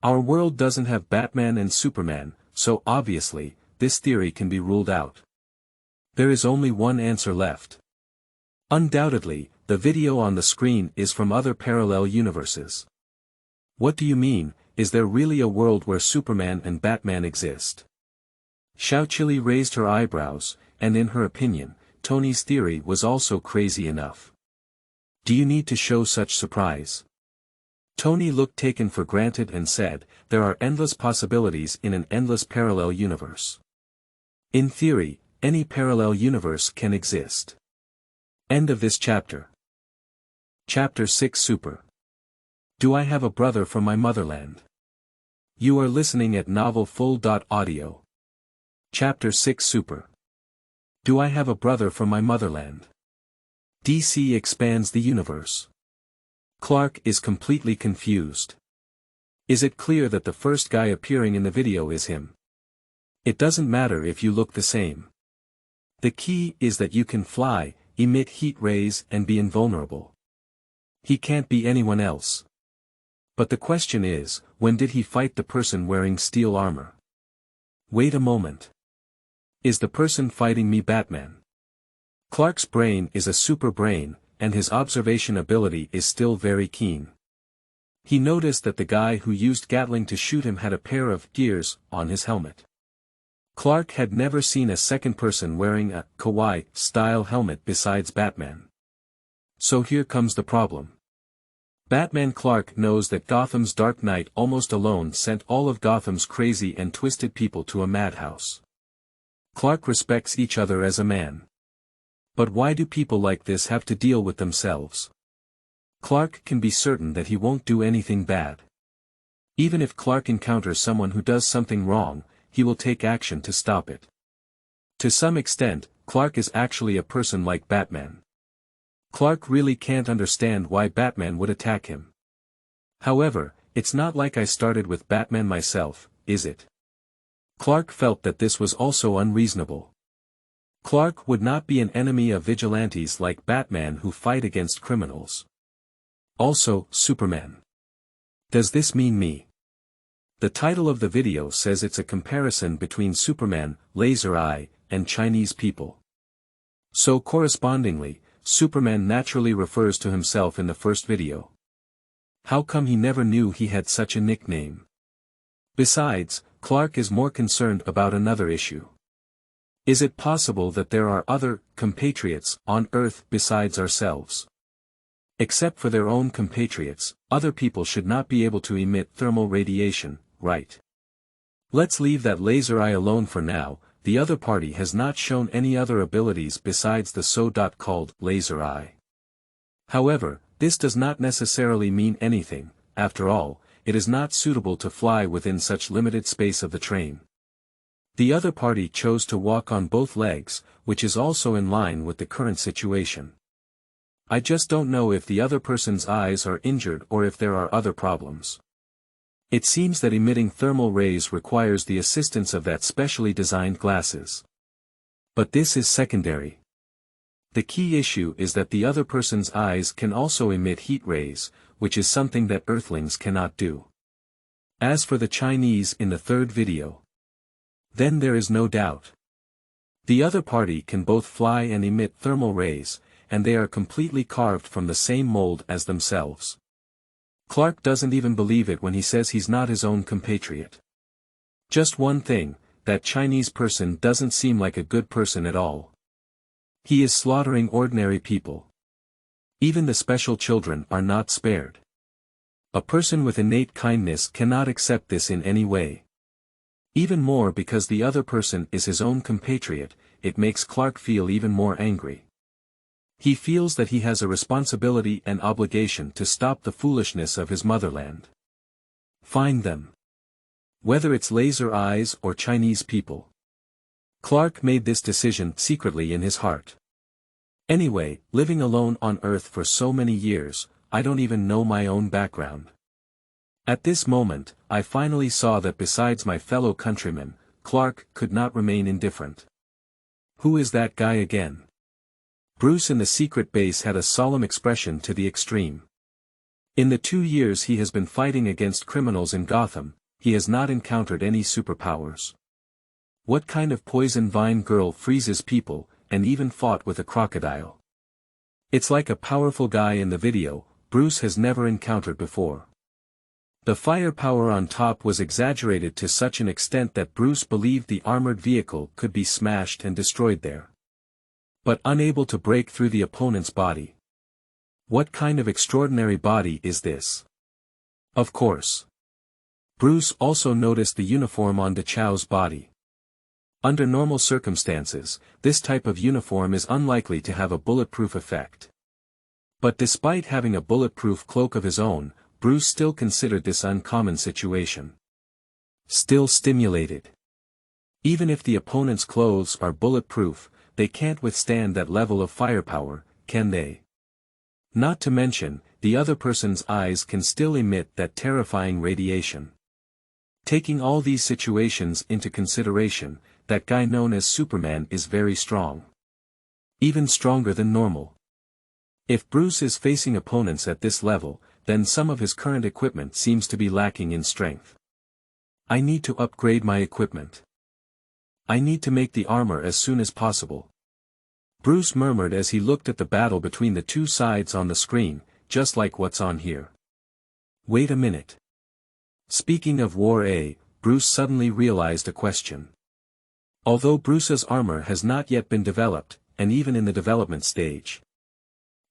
Our world doesn't have Batman and Superman, so obviously, this theory can be ruled out. There is only one answer left. Undoubtedly, the video on the screen is from other parallel universes. What do you mean, is there really a world where Superman and Batman exist? Chili raised her eyebrows, and in her opinion, Tony's theory was also crazy enough. Do you need to show such surprise? Tony looked taken for granted and said, there are endless possibilities in an endless parallel universe. In theory, any parallel universe can exist. End of this chapter. Chapter 6 Super. Do I have a brother from my motherland? You are listening at novelfull.audio. Chapter 6 Super. Do I have a brother from my motherland? DC expands the universe. Clark is completely confused. Is it clear that the first guy appearing in the video is him? It doesn't matter if you look the same. The key is that you can fly, emit heat rays and be invulnerable. He can't be anyone else. But the question is, when did he fight the person wearing steel armor? Wait a moment. Is the person fighting me Batman? Clark's brain is a super brain, and his observation ability is still very keen. He noticed that the guy who used Gatling to shoot him had a pair of gears on his helmet. Clark had never seen a second person wearing a kawaii-style helmet besides Batman. So here comes the problem. Batman Clark knows that Gotham's Dark Knight almost alone sent all of Gotham's crazy and twisted people to a madhouse. Clark respects each other as a man. But why do people like this have to deal with themselves? Clark can be certain that he won't do anything bad. Even if Clark encounters someone who does something wrong, he will take action to stop it. To some extent, Clark is actually a person like Batman. Clark really can't understand why Batman would attack him. However, it's not like I started with Batman myself, is it? Clark felt that this was also unreasonable. Clark would not be an enemy of vigilantes like Batman who fight against criminals. Also, Superman. Does this mean me? The title of the video says it's a comparison between Superman, Laser Eye, and Chinese people. So correspondingly, Superman naturally refers to himself in the first video. How come he never knew he had such a nickname? Besides, Clark is more concerned about another issue. Is it possible that there are other compatriots on Earth besides ourselves? Except for their own compatriots, other people should not be able to emit thermal radiation, right? Let's leave that Laser Eye alone for now. The other party has not shown any other abilities besides the so-called Laser Eye. However, this does not necessarily mean anything. After all, it is not suitable to fly within such limited space of the train. The other party chose to walk on both legs, which is also in line with the current situation. I just don't know if the other person's eyes are injured or if there are other problems. It seems that emitting thermal rays requires the assistance of that specially designed glasses. But this is secondary. The key issue is that the other person's eyes can also emit heat rays, which is something that Earthlings cannot do. As for the Chinese in the third video, then there is no doubt. The other party can both fly and emit thermal rays, and they are completely carved from the same mold as themselves. Clark doesn't even believe it when he says he's not his own compatriot. Just one thing, that Chinese person doesn't seem like a good person at all. He is slaughtering ordinary people. Even the special children are not spared. A person with innate kindness cannot accept this in any way. Even more because the other person is his own compatriot, it makes Clark feel even more angry. He feels that he has a responsibility and obligation to stop the foolishness of his motherland. Find them. Whether it's laser eyes or Chinese people. Clark made this decision secretly in his heart. Anyway, living alone on Earth for so many years, I don't even know my own background. At this moment, I finally saw that besides my fellow countrymen, Clark could not remain indifferent. Who is that guy again? Bruce in the secret base had a solemn expression to the extreme. In the 2 years he has been fighting against criminals in Gotham, he has not encountered any superpowers. What kind of poison vine girl freezes people, and even fought with a crocodile? It's like a powerful guy in the video, Bruce has never encountered before. The firepower on top was exaggerated to such an extent that Bruce believed the armored vehicle could be smashed and destroyed there. But unable to break through the opponent's body. What kind of extraordinary body is this? Of course. Bruce also noticed the uniform on DeChao's body. Under normal circumstances, this type of uniform is unlikely to have a bulletproof effect. But despite having a bulletproof cloak of his own, Bruce still considered this uncommon situation. Still stimulated. Even if the opponent's clothes are bulletproof, they can't withstand that level of firepower, can they? Not to mention, the other person's eyes can still emit that terrifying radiation. Taking all these situations into consideration, that guy known as Superman is very strong. Even stronger than normal. If Bruce is facing opponents at this level, then some of his current equipment seems to be lacking in strength. I need to upgrade my equipment. I need to make the armor as soon as possible. Bruce murmured as he looked at the battle between the two sides on the screen, just like what's on here. Wait a minute. Speaking of War A, Bruce suddenly realized a question. Although Bruce's armor has not yet been developed, and even in the development stage,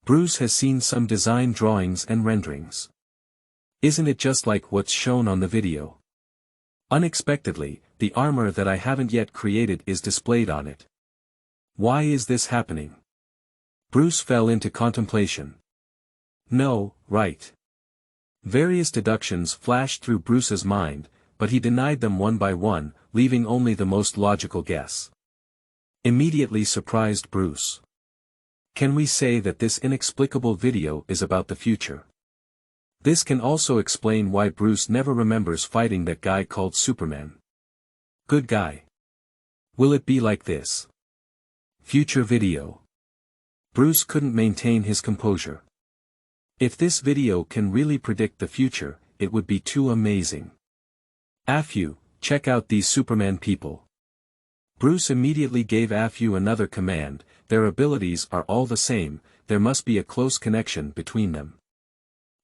Bruce has seen some design drawings and renderings. Isn't it just like what's shown on the video? Unexpectedly, the armor that I haven't yet created is displayed on it. Why is this happening? Bruce fell into contemplation. No, right. Various deductions flashed through Bruce's mind, but he denied them one by one, leaving only the most logical guess. Immediately surprised Bruce. Can we say that this inexplicable video is about the future? This can also explain why Bruce never remembers fighting that guy called Superman. Good guy. Will it be like this? Future video. Bruce couldn't maintain his composure. If this video can really predict the future, it would be too amazing. Afu, check out these Superman people. Bruce immediately gave Afu another command, their abilities are all the same, there must be a close connection between them.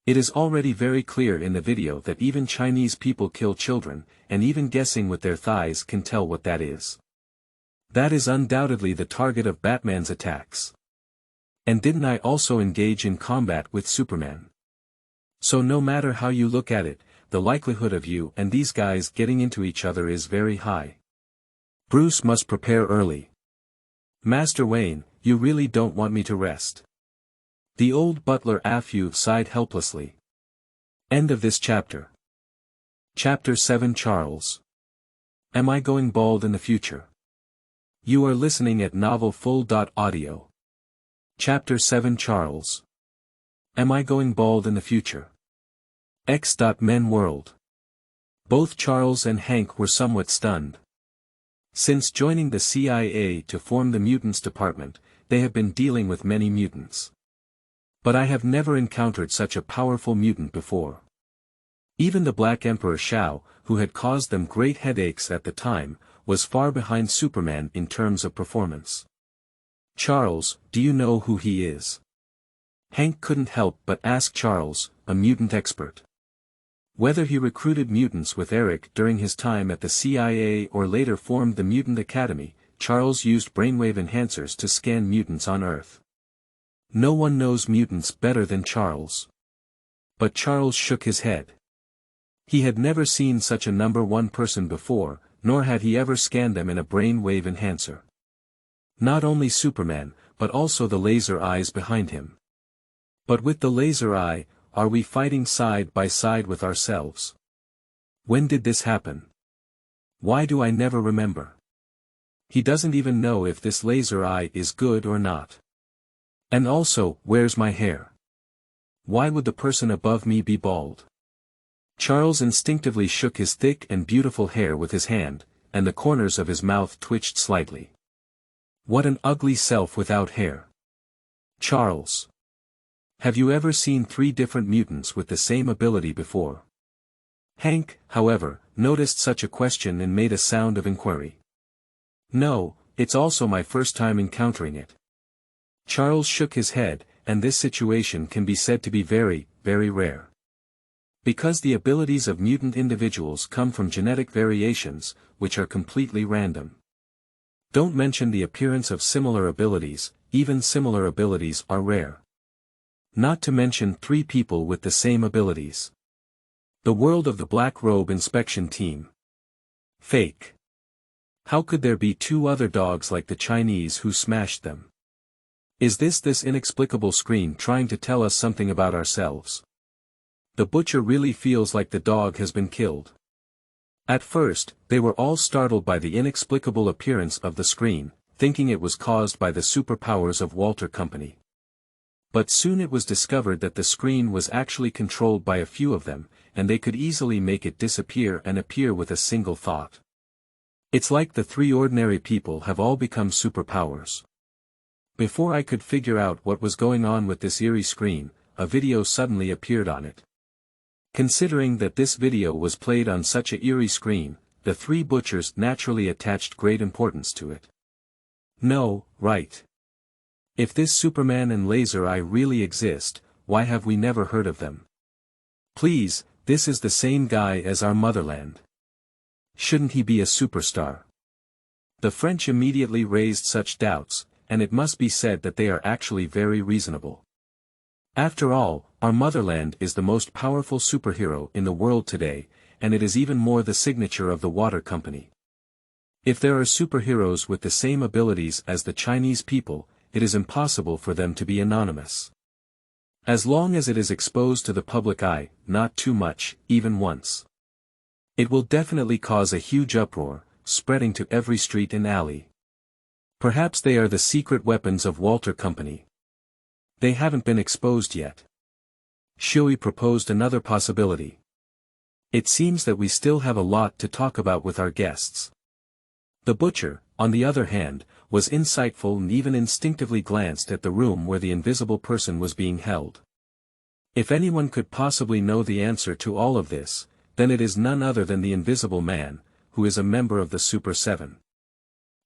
It is already very clear in the video that even Chinese people kill children, and even guessing with their thighs can tell what that is. That is undoubtedly the target of Batman's attacks. And didn't I also engage in combat with Superman? So no matter how you look at it, the likelihood of you and these guys getting into each other is very high. Bruce must prepare early. Master Wayne, you really don't want me to rest. The old butler Afu sighed helplessly. End of this chapter. Chapter 7 Charles. Am I going bald in the future? You are listening at novelfull.audio. Chapter 7 Charles. Am I going bald in the future? X.Men World. Both Charles and Hank were somewhat stunned. Since joining the CIA to form the Mutants Department, they have been dealing with many mutants. But I have never encountered such a powerful mutant before. Even the Black Emperor Shao, who had caused them great headaches at the time, was far behind Superman in terms of performance. Charles, do you know who he is? Hank couldn't help but ask Charles, a mutant expert. Whether he recruited mutants with Eric during his time at the CIA or later formed the Mutant Academy, Charles used brainwave enhancers to scan mutants on Earth. No one knows mutants better than Charles. But Charles shook his head. He had never seen such a number one person before, nor had he ever scanned them in a brainwave enhancer. Not only Superman, but also the laser eyes behind him. But with the laser eye, are we fighting side by side with ourselves? When did this happen? Why do I never remember? He doesn't even know if this laser eye is good or not. And also, where's my hair? Why would the person above me be bald? Charles instinctively shook his thick and beautiful hair with his hand, and the corners of his mouth twitched slightly. What an ugly self without hair. Charles. Have you ever seen 3 different mutants with the same ability before? Hank, however, noticed such a question and made a sound of inquiry. No, it's also my first time encountering it. Charles shook his head, and this situation can be said to be very, very rare. Because the abilities of mutant individuals come from genetic variations, which are completely random. Don't mention the appearance of similar abilities, even similar abilities are rare. Not to mention 3 people with the same abilities. The world of the Black Robe Inspection Team. Fake. How could there be 2 other dogs like the Chinese who smashed them? Is this inexplicable screen trying to tell us something about ourselves? The butcher really feels like the dog has been killed. At first, they were all startled by the inexplicable appearance of the screen, thinking it was caused by the superpowers of Walter Company. But soon it was discovered that the screen was actually controlled by a few of them, and they could easily make it disappear and appear with a single thought. It's like the 3 ordinary people have all become superpowers. Before I could figure out what was going on with this eerie screen, a video suddenly appeared on it. Considering that this video was played on such a eerie screen, the 3 butchers naturally attached great importance to it. No, right. If this Superman and laser eye really exist, why have we never heard of them? Please, this is the same guy as our Motherland. Shouldn't he be a superstar? The French immediately raised such doubts, and it must be said that they are actually very reasonable. After all, our Motherland is the most powerful superhero in the world today, and it is even more the signature of the Water Company. If there are superheroes with the same abilities as the Chinese people, it is impossible for them to be anonymous. As long as it is exposed to the public eye, not too much, even once. It will definitely cause a huge uproar, spreading to every street and alley. Perhaps they are the secret weapons of Walter Company. They haven't been exposed yet. Shui proposed another possibility. It seems that we still have a lot to talk about with our guests. The butcher, on the other hand, was insightful and even instinctively glanced at the room where the invisible person was being held. If anyone could possibly know the answer to all of this, then it is none other than the Invisible Man, who is a member of the Super 7.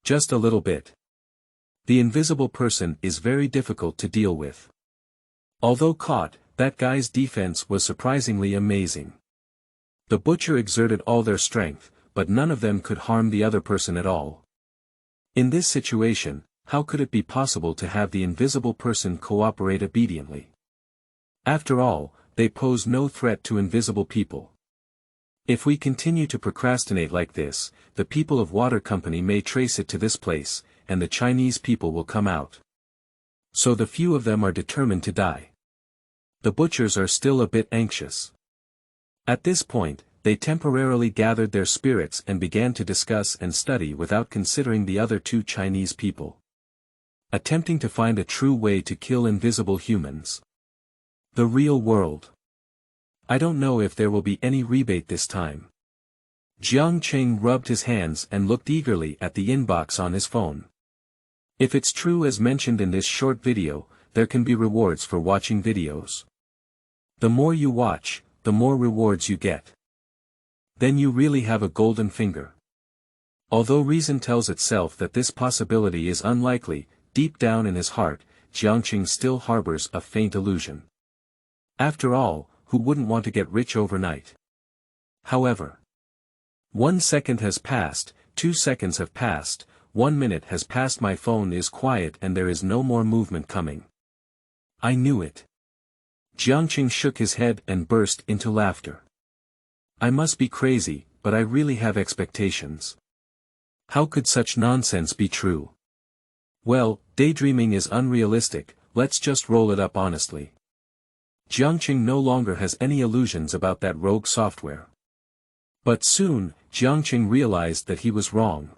Just a little bit. The invisible person is very difficult to deal with. Although caught, that guy's defense was surprisingly amazing. The butcher exerted all their strength, but none of them could harm the other person at all. In this situation, how could it be possible to have the invisible person cooperate obediently? After all, they pose no threat to invisible people. If we continue to procrastinate like this, the people of Water Company may trace it to this place, and the Chinese people will come out. So the few of them are determined to die. The butchers are still a bit anxious. At this point, they temporarily gathered their spirits and began to discuss and study without considering the other 2 Chinese people. Attempting to find a true way to kill invisible humans. The real world. I don't know if there will be any rebate this time. Jiangcheng rubbed his hands and looked eagerly at the inbox on his phone. If it's true as mentioned in this short video, there can be rewards for watching videos. The more you watch, the more rewards you get. Then you really have a golden finger. Although reason tells itself that this possibility is unlikely, deep down in his heart, Jiangcheng still harbors a faint illusion. After all, who wouldn't want to get rich overnight? However, 1 second has passed, 2 seconds have passed, 1 minute has passed. My phone is quiet and there is no more movement coming. I knew it. Jiangcheng shook his head and burst into laughter. I must be crazy, but I really have expectations. How could such nonsense be true? Well, daydreaming is unrealistic, let's just roll it up honestly. Jiangcheng no longer has any illusions about that rogue software. But soon, Jiangcheng realized that he was wrong.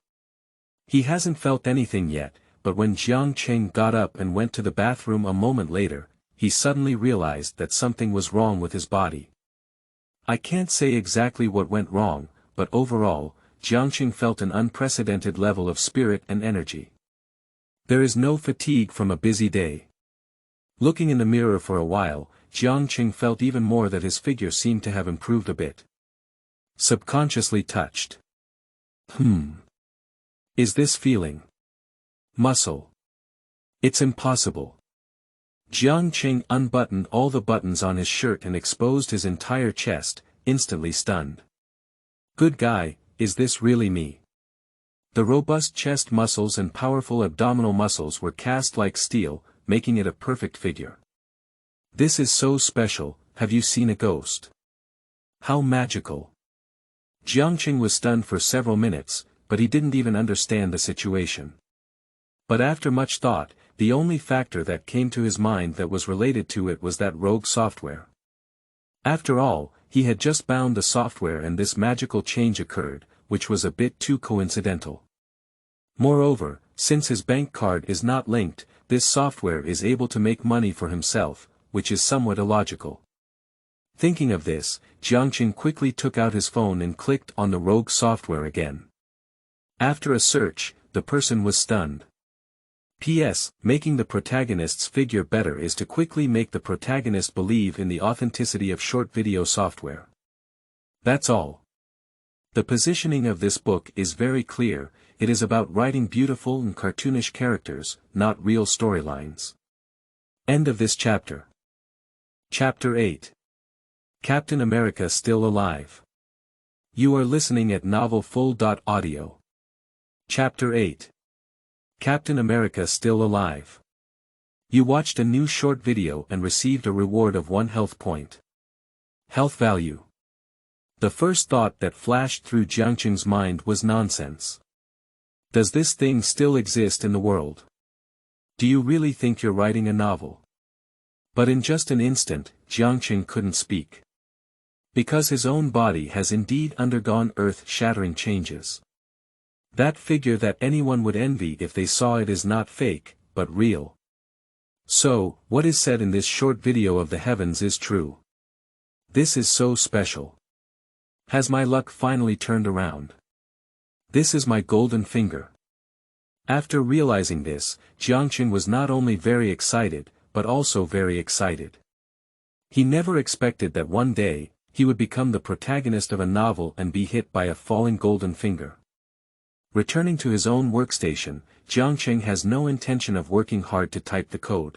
He hasn't felt anything yet, but when Jiangcheng got up and went to the bathroom a moment later, he suddenly realized that something was wrong with his body. I can't say exactly what went wrong, but overall, Jiangcheng felt an unprecedented level of spirit and energy. There is no fatigue from a busy day. Looking in the mirror for a while, Jiangcheng felt even more that his figure seemed to have improved a bit. Subconsciously touched. Is this feeling? Muscle. It's impossible. Jiangcheng unbuttoned all the buttons on his shirt and exposed his entire chest, instantly stunned. Good guy, is this really me? The robust chest muscles and powerful abdominal muscles were cast like steel, making it a perfect figure. This is so special, have you seen a ghost? How magical. Jiangcheng was stunned for several minutes, but he didn't even understand the situation. But after much thought, the only factor that came to his mind that was related to it was that rogue software. After all, he had just bound the software and this magical change occurred, which was a bit too coincidental. Moreover, since his bank card is not linked, this software is able to make money for himself, which is somewhat illogical. Thinking of this, Jiangcheng quickly took out his phone and clicked on the rogue software again. After a search, the person was stunned. P.S. Making the protagonist's figure better is to quickly make the protagonist believe in the authenticity of short video software. That's all. The positioning of this book is very clear, it is about writing beautiful and cartoonish characters, not real storylines. End of this chapter. Chapter 8. Captain America Still Alive. You are listening at novelfull.audio. Chapter 8. Captain America Still Alive. You watched a new short video and received a reward of 1 health point. Health value. The first thought that flashed through Jiangcheng's mind was nonsense. Does this thing still exist in the world? Do you really think you're writing a novel? But in just an instant, Jiangcheng couldn't speak. Because his own body has indeed undergone earth-shattering changes. That figure that anyone would envy if they saw it is not fake, but real. So, what is said in this short video of the heavens is true. This is so special. Has my luck finally turned around? This is my golden finger. After realizing this, Jiangcheng was not only very excited, but also very excited. He never expected that one day, he would become the protagonist of a novel and be hit by a falling golden finger. Returning to his own workstation, Jiangcheng has no intention of working hard to type the code.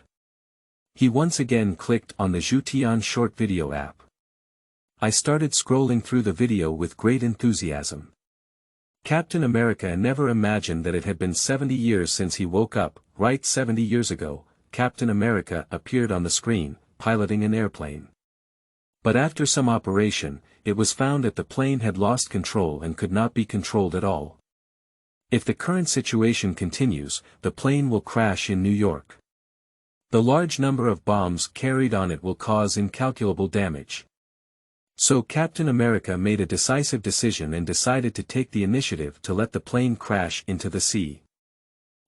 He once again clicked on the Zhutian short video app. I started scrolling through the video with great enthusiasm. Captain America never imagined that it had been 70 years since he woke up, right? 70 years ago, Captain America appeared on the screen, piloting an airplane. But after some operation, it was found that the plane had lost control and could not be controlled at all. If the current situation continues, the plane will crash in New York. The large number of bombs carried on it will cause incalculable damage. So Captain America made a decisive decision and decided to take the initiative to let the plane crash into the sea.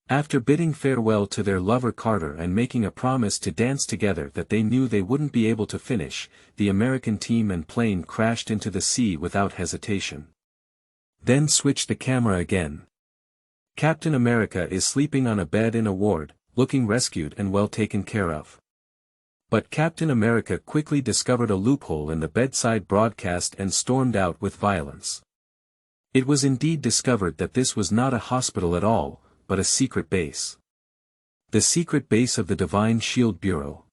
After bidding farewell to their lover Carter and making a promise to dance together that they knew they wouldn't be able to finish, the American team and plane crashed into the sea without hesitation. Then switched the camera again. Captain America is sleeping on a bed in a ward, looking rescued and well taken care of. But Captain America quickly discovered a loophole in the bedside broadcast and stormed out with violence. It was indeed discovered that this was not a hospital at all, but a secret base. The secret base of the Divine Shield Bureau.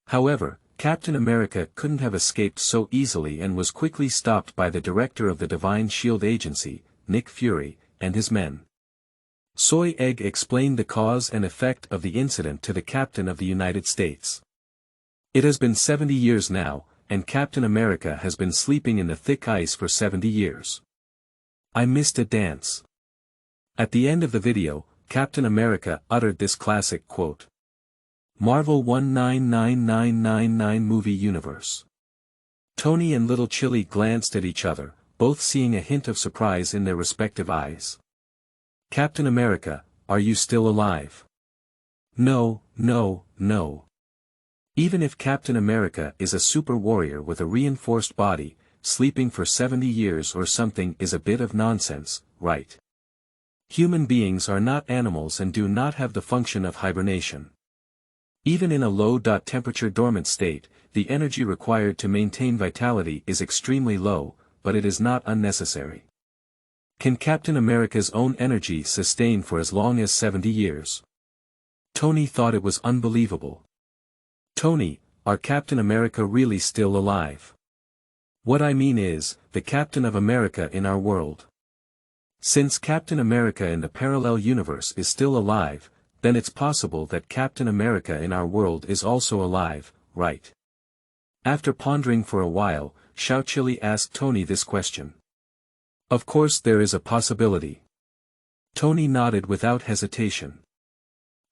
However, Captain America couldn't have escaped so easily and was quickly stopped by the director of the Divine Shield Agency, Nick Fury, and his men. Soy Egg explained the cause and effect of the incident to the Captain of the United States. It has been 70 years now, and Captain America has been sleeping in the thick ice for 70 years. I missed a dance. At the end of the video, Captain America uttered this classic quote. Marvel 199999 Movie Universe. Tony and Little Chili glanced at each other, both seeing a hint of surprise in their respective eyes. Captain America, are you still alive? No, no, no. Even if Captain America is a super warrior with a reinforced body, sleeping for 70 years or something is a bit of nonsense, right? Human beings are not animals and do not have the function of hibernation. Even in a low-temperature dormant state, the energy required to maintain vitality is extremely low, but it is not unnecessary. Can Captain America's own energy sustain for as long as 70 years? Tony thought it was unbelievable. Tony, are Captain America really still alive? What I mean is, the Captain of America in our world. Since Captain America in the parallel universe is still alive, then it's possible that Captain America in our world is also alive, right? After pondering for a while, Xiao Chili asked Tony this question. Of course there is a possibility. Tony nodded without hesitation.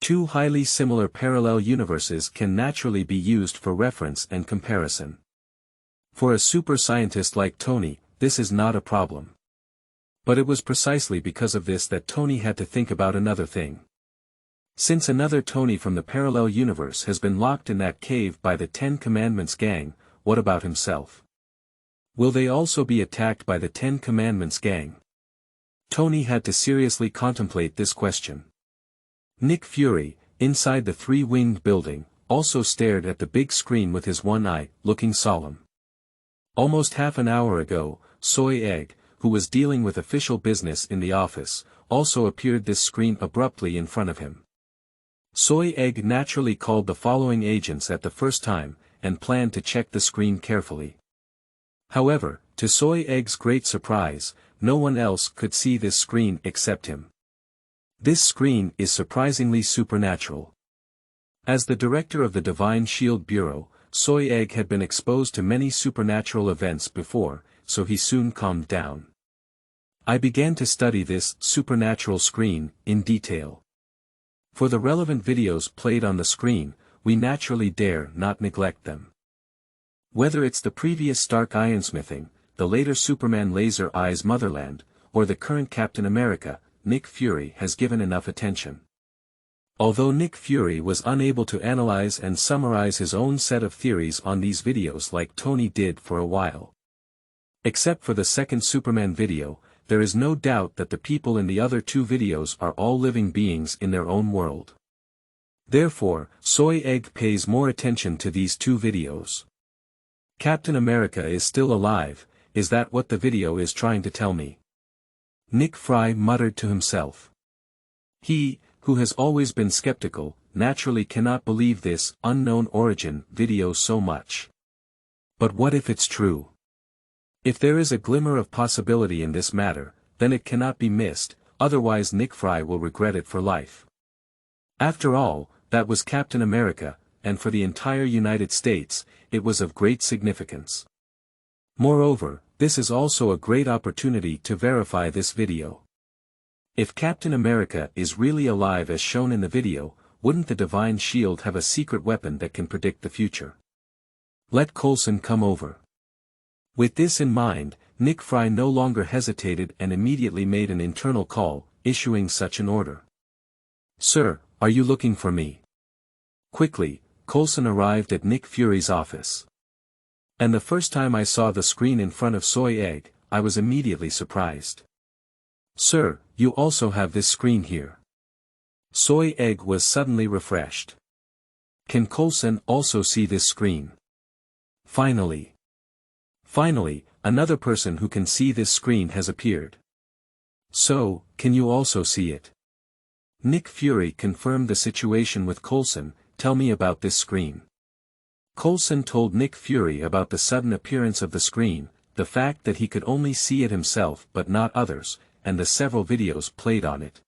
Two highly similar parallel universes can naturally be used for reference and comparison. For a super scientist like Tony, this is not a problem. But it was precisely because of this that Tony had to think about another thing. Since another Tony from the parallel universe has been locked in that cave by the 10 Commandments gang, what about himself? Will they also be attacked by the 10 Commandments gang? Tony had to seriously contemplate this question. Nick Fury, inside the three-winged building, also stared at the big screen with his one eye, looking solemn. Almost half an hour ago, Soy Egg, who was dealing with official business in the office, also appeared this screen abruptly in front of him. Soy Egg naturally called the following agents at the first time, and planned to check the screen carefully. However, to Soy Egg's great surprise, no one else could see this screen except him. This screen is surprisingly supernatural. As the director of the Divine Shield Bureau, Soy Egg had been exposed to many supernatural events before, so he soon calmed down. I began to study this supernatural screen in detail. For the relevant videos played on the screen, we naturally dare not neglect them. Whether it's the previous Stark Ironsmithing, the later Superman Laser Eyes Motherland, or the current Captain America, Nick Fury has given enough attention. Although Nick Fury was unable to analyze and summarize his own set of theories on these videos like Tony did for a while. Except for the second Superman video, there is no doubt that the people in the other two videos are all living beings in their own world. Therefore, Soy Egg pays more attention to these two videos. Captain America is still alive, is that what the video is trying to tell me? Nick Fury muttered to himself. He, who has always been skeptical, naturally cannot believe this unknown origin video so much. But what if it's true? If there is a glimmer of possibility in this matter, then it cannot be missed, otherwise Nick Fury will regret it for life. After all, that was Captain America, and for the entire United States, it was of great significance. Moreover, this is also a great opportunity to verify this video. If Captain America is really alive as shown in the video, wouldn't the Divine Shield have a secret weapon that can predict the future? Let Coulson come over. With this in mind, Nick Fury no longer hesitated and immediately made an internal call, issuing such an order. Sir, are you looking for me? Quickly, Coulson arrived at Nick Fury's office. And the first time I saw the screen in front of Soy Egg, I was immediately surprised. Sir, you also have this screen here. Soy Egg was suddenly refreshed. Can Coulson also see this screen? Finally, another person who can see this screen has appeared. So, can you also see it? Nick Fury confirmed the situation with Coulson, tell me about this screen. Coulson told Nick Fury about the sudden appearance of the screen, the fact that he could only see it himself but not others, and the several videos played on it.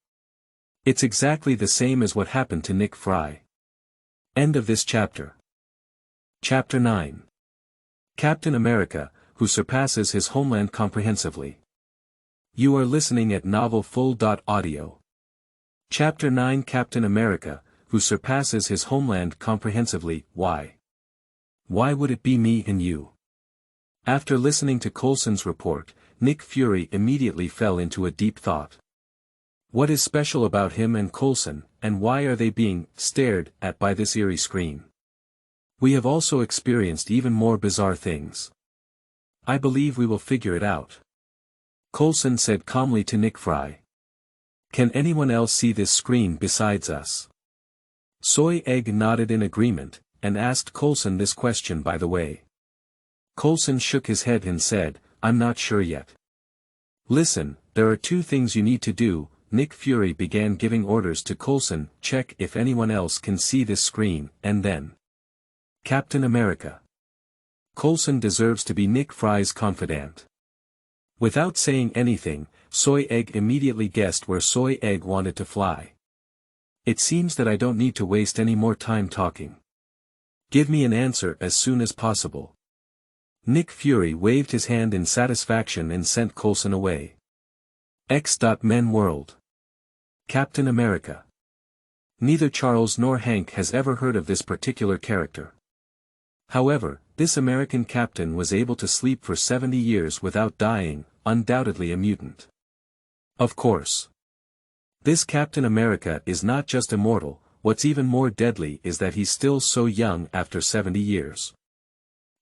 It's exactly the same as what happened to Nick Fury. End of this chapter. Chapter 9. Captain America, who surpasses his homeland comprehensively. You are listening at novelfull.audio. Chapter 9 Captain America, who surpasses his homeland comprehensively. Why? Why would it be me and you? After listening to Coulson's report, Nick Fury immediately fell into a deep thought. What is special about him and Coulson, and why are they being stared at by this eerie screen? We have also experienced even more bizarre things. I believe we will figure it out. Coulson said calmly to Nick Fury. Can anyone else see this screen besides us? Soy Egg nodded in agreement, and asked Coulson this question by the way. Coulson shook his head and said, I'm not sure yet. Listen, there are two things you need to do. Nick Fury began giving orders to Coulson. Check if anyone else can see this screen, and then. Captain America. Coulson deserves to be Nick Fury's confidant. Without saying anything, Soy Egg immediately guessed where Soy Egg wanted to fly. It seems that I don't need to waste any more time talking. Give me an answer as soon as possible. Nick Fury waved his hand in satisfaction and sent Coulson away. X.Men World. Captain America. Neither Charles nor Hank has ever heard of this particular character. However, this American captain was able to sleep for 70 years without dying, undoubtedly a mutant. Of course. This Captain America is not just immortal, what's even more deadly is that he's still so young after 70 years.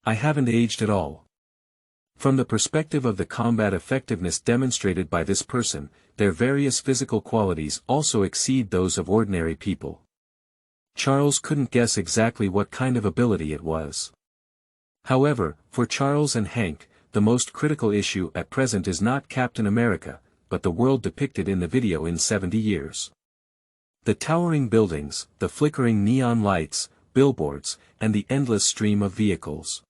I haven't aged at all. From the perspective of the combat effectiveness demonstrated by this person, their various physical qualities also exceed those of ordinary people. Charles couldn't guess exactly what kind of ability it was. However, for Charles and Hank, the most critical issue at present is not Captain America, but the world depicted in the video in 70 years. The towering buildings, the flickering neon lights, billboards, and the endless stream of vehicles.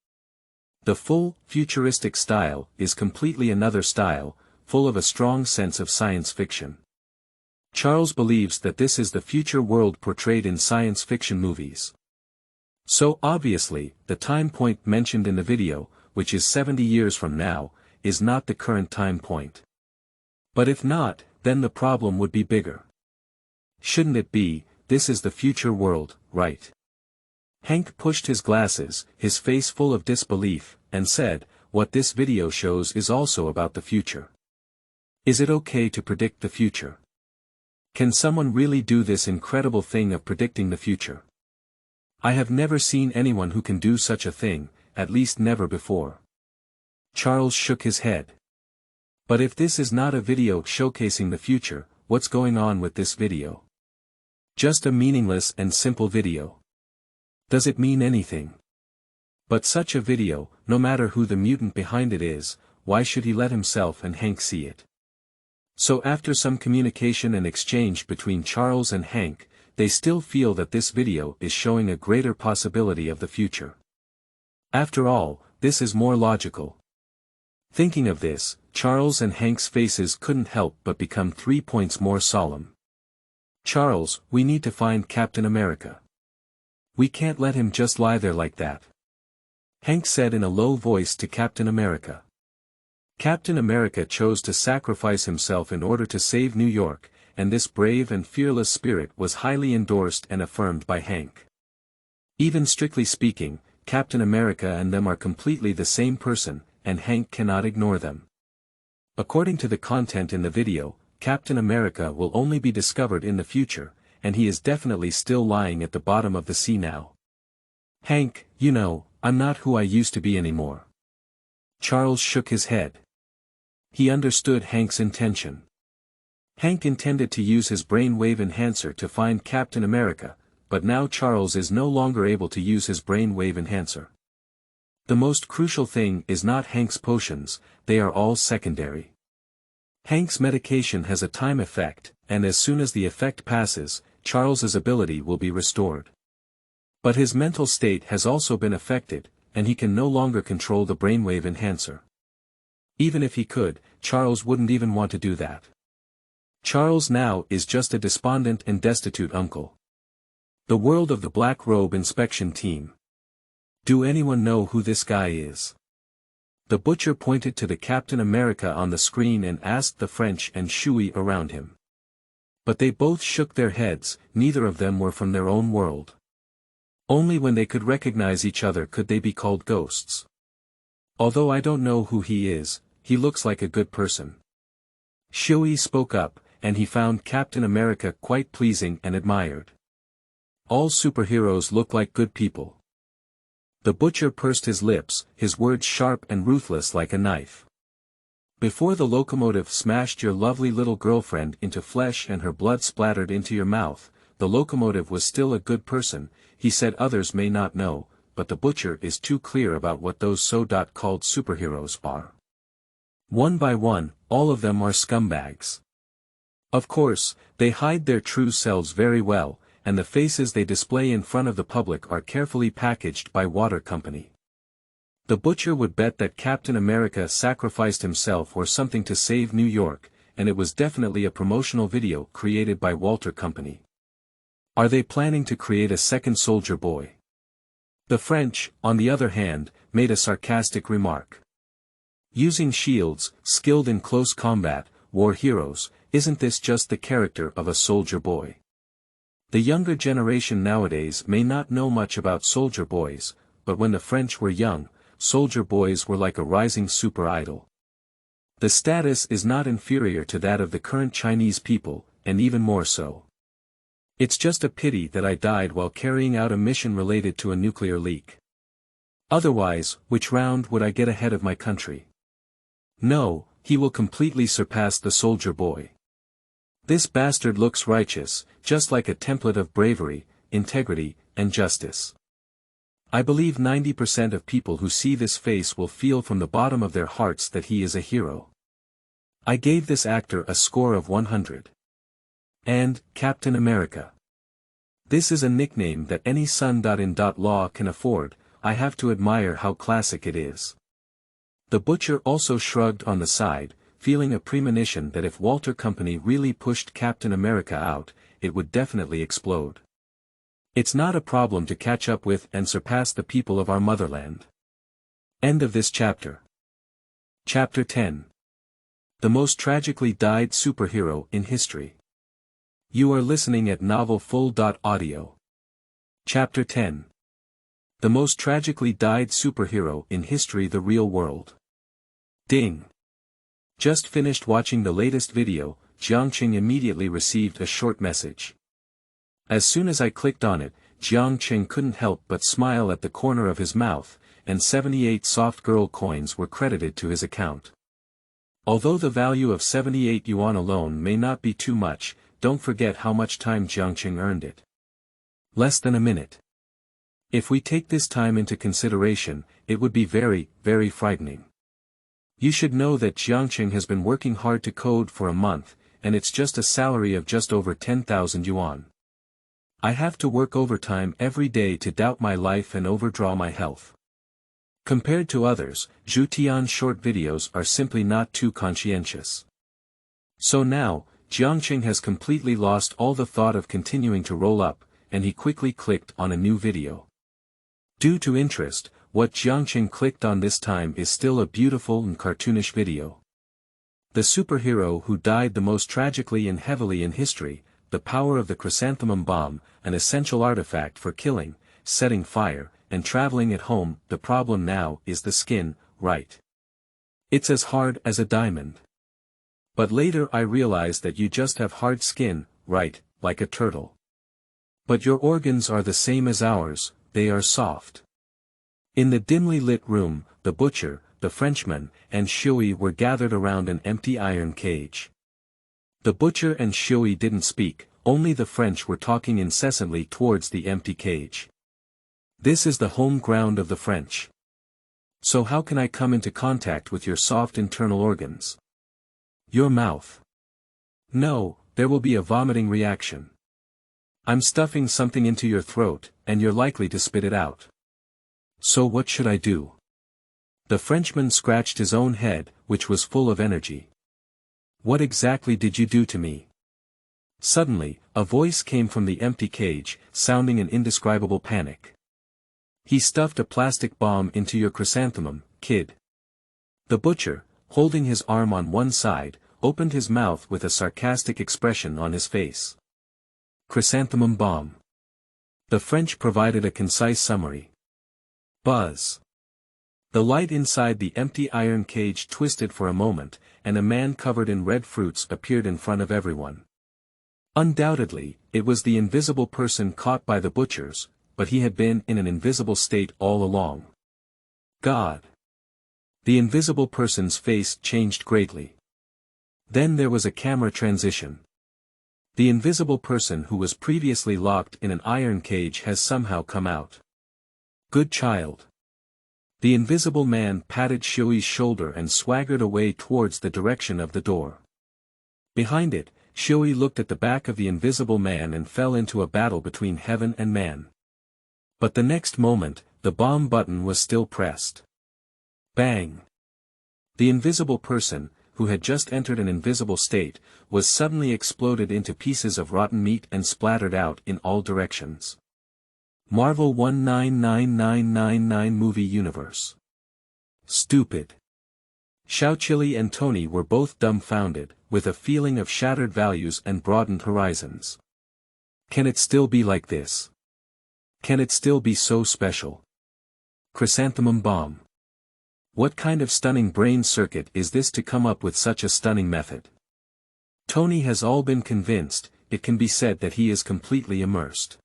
The full, futuristic style is completely another style, full of a strong sense of science fiction. Charles believes that this is the future world portrayed in science fiction movies. So obviously, the time point mentioned in the video, which is 70 years from now, is not the current time point. But if not, then the problem would be bigger. Shouldn't it be, this is the future world, right? Hank pushed his glasses, his face full of disbelief, and said, what this video shows is also about the future. Is it okay to predict the future? Can someone really do this incredible thing of predicting the future? I have never seen anyone who can do such a thing, at least never before. Charles shook his head. But if this is not a video showcasing the future, what's going on with this video? Just a meaningless and simple video. Does it mean anything? But such a video, no matter who the mutant behind it is, why should he let himself and Hank see it? So after some communication and exchange between Charles and Hank, they still feel that this video is showing a greater possibility of the future. After all, this is more logical. Thinking of this, Charles and Hank's faces couldn't help but become 3 points more solemn. Charles, we need to find Captain America. We can't let him just lie there like that. Hank said in a low voice to Captain America. Captain America chose to sacrifice himself in order to save New York, and this brave and fearless spirit was highly endorsed and affirmed by Hank. Even strictly speaking, Captain America and them are completely the same person, and Hank cannot ignore them. According to the content in the video, Captain America will only be discovered in the future, and he is definitely still lying at the bottom of the sea now. Hank, you know, I'm not who I used to be anymore. Charles shook his head. He understood Hank's intention. Hank intended to use his brainwave enhancer to find Captain America, but now Charles is no longer able to use his brainwave enhancer. The most crucial thing is not Hank's potions, they are all secondary. Hank's medication has a time effect, and as soon as the effect passes, Charles's ability will be restored. But his mental state has also been affected, and he can no longer control the brainwave enhancer. Even if he could, Charles wouldn't even want to do that. Charles now is just a despondent and destitute uncle. The world of the Black Robe Inspection Team. Do anyone know who this guy is? The butcher pointed to the Captain America on the screen and asked the French and Shui around him. But they both shook their heads, neither of them were from their own world. Only when they could recognize each other could they be called ghosts. Although I don't know who he is, he looks like a good person. Shui spoke up, and he found Captain America quite pleasing and admired. All superheroes look like good people. The butcher pursed his lips, his words sharp and ruthless like a knife. Before the locomotive smashed your lovely little girlfriend into flesh and her blood splattered into your mouth, the locomotive was still a good person, he said. Others may not know, but the butcher is too clear about what those so-called superheroes are. One by one, all of them are scumbags. Of course, they hide their true selves very well, and the faces they display in front of the public are carefully packaged by water company. The butcher would bet that Captain America sacrificed himself or something to save New York, and it was definitely a promotional video created by Walter Company. Are they planning to create a second Soldier Boy? The French, on the other hand, made a sarcastic remark. Using shields, skilled in close combat, war heroes, isn't this just the character of a soldier boy? The younger generation nowadays may not know much about soldier boys, but when the French were young, soldier boys were like a rising super idol. The status is not inferior to that of the current Chinese people, and even more so. It's just a pity that I died while carrying out a mission related to a nuclear leak. Otherwise, which round would I get ahead of my country? No, he will completely surpass the soldier boy. This bastard looks righteous, just like a template of bravery, integrity, and justice. I believe 90% of people who see this face will feel from the bottom of their hearts that he is a hero. I gave this actor a score of 100. And, Captain America. This is a nickname that any son-in-law can afford. I have to admire how classic it is. The butcher also shrugged on the side, feeling a premonition that if Walter Company really pushed Captain America out, it would definitely explode. It's not a problem to catch up with and surpass the people of our motherland. End of this chapter. Chapter 10. The most tragically died superhero in history. You are listening at novelfull.audio. Chapter 10. The most tragically died superhero in history, the real world. Ding. Just finished watching the latest video. Jiangcheng immediately received a short message. As soon as I clicked on it, Jiangcheng couldn't help but smile at the corner of his mouth, and 78 soft girl coins were credited to his account. Although the value of 78 yuan alone may not be too much, don't forget how much time Jiangcheng earned it. Less than a minute. If we take this time into consideration, it would be very, very frightening. You should know that Jiangcheng has been working hard to code for a month, and it's just a salary of just over 10,000 yuan. I have to work overtime every day to doubt my life and overdraw my health. Compared to others, Zhu Tian's short videos are simply not too conscientious. So now, Jiangcheng has completely lost all the thought of continuing to roll up, and he quickly clicked on a new video. Due to interest, what Jiangcheng clicked on this time is still a beautiful and cartoonish video. The superhero who died the most tragically and heavily in history, the power of the chrysanthemum bomb, an essential artifact for killing, setting fire, and traveling at home. The problem now is the skin, right? It's as hard as a diamond. But later I realized that you just have hard skin, right, like a turtle. But your organs are the same as ours, they are soft. In the dimly lit room, the butcher, the Frenchman, and Shui were gathered around an empty iron cage. The butcher and Shui didn't speak, only the French were talking incessantly towards the empty cage. This is the home ground of the French. So how can I come into contact with your soft internal organs? Your mouth. No, there will be a vomiting reaction. I'm stuffing something into your throat, and you're likely to spit it out. So what should I do? The Frenchman scratched his own head, which was full of energy. What exactly did you do to me? Suddenly, a voice came from the empty cage, sounding an indescribable panic. He stuffed a plastic bomb into your chrysanthemum, kid. The butcher, holding his arm on one side, opened his mouth with a sarcastic expression on his face. Chrysanthemum bomb. The French provided a concise summary. Buzz. The light inside the empty iron cage twisted for a moment, and a man covered in red fruits appeared in front of everyone. Undoubtedly, it was the invisible person caught by the butchers, but he had been in an invisible state all along. God! The invisible person's face changed greatly. Then there was a camera transition. The invisible person who was previously locked in an iron cage has somehow come out. Good child. The invisible man patted Xiuyi's shoulder and swaggered away towards the direction of the door. Behind it, Xiuyi looked at the back of the invisible man and fell into a battle between heaven and man. But the next moment, the bomb button was still pressed. Bang! The invisible person, who had just entered an invisible state, was suddenly exploded into pieces of rotten meat and splattered out in all directions. Marvel 199999 Movie Universe. Stupid. Xiaoqili and Tony were both dumbfounded, with a feeling of shattered values and broadened horizons. Can it still be like this? Can it still be so special? Chrysanthemum bomb. What kind of stunning brain circuit is this to come up with such a stunning method? Tony has all been convinced, it can be said that he is completely immersed.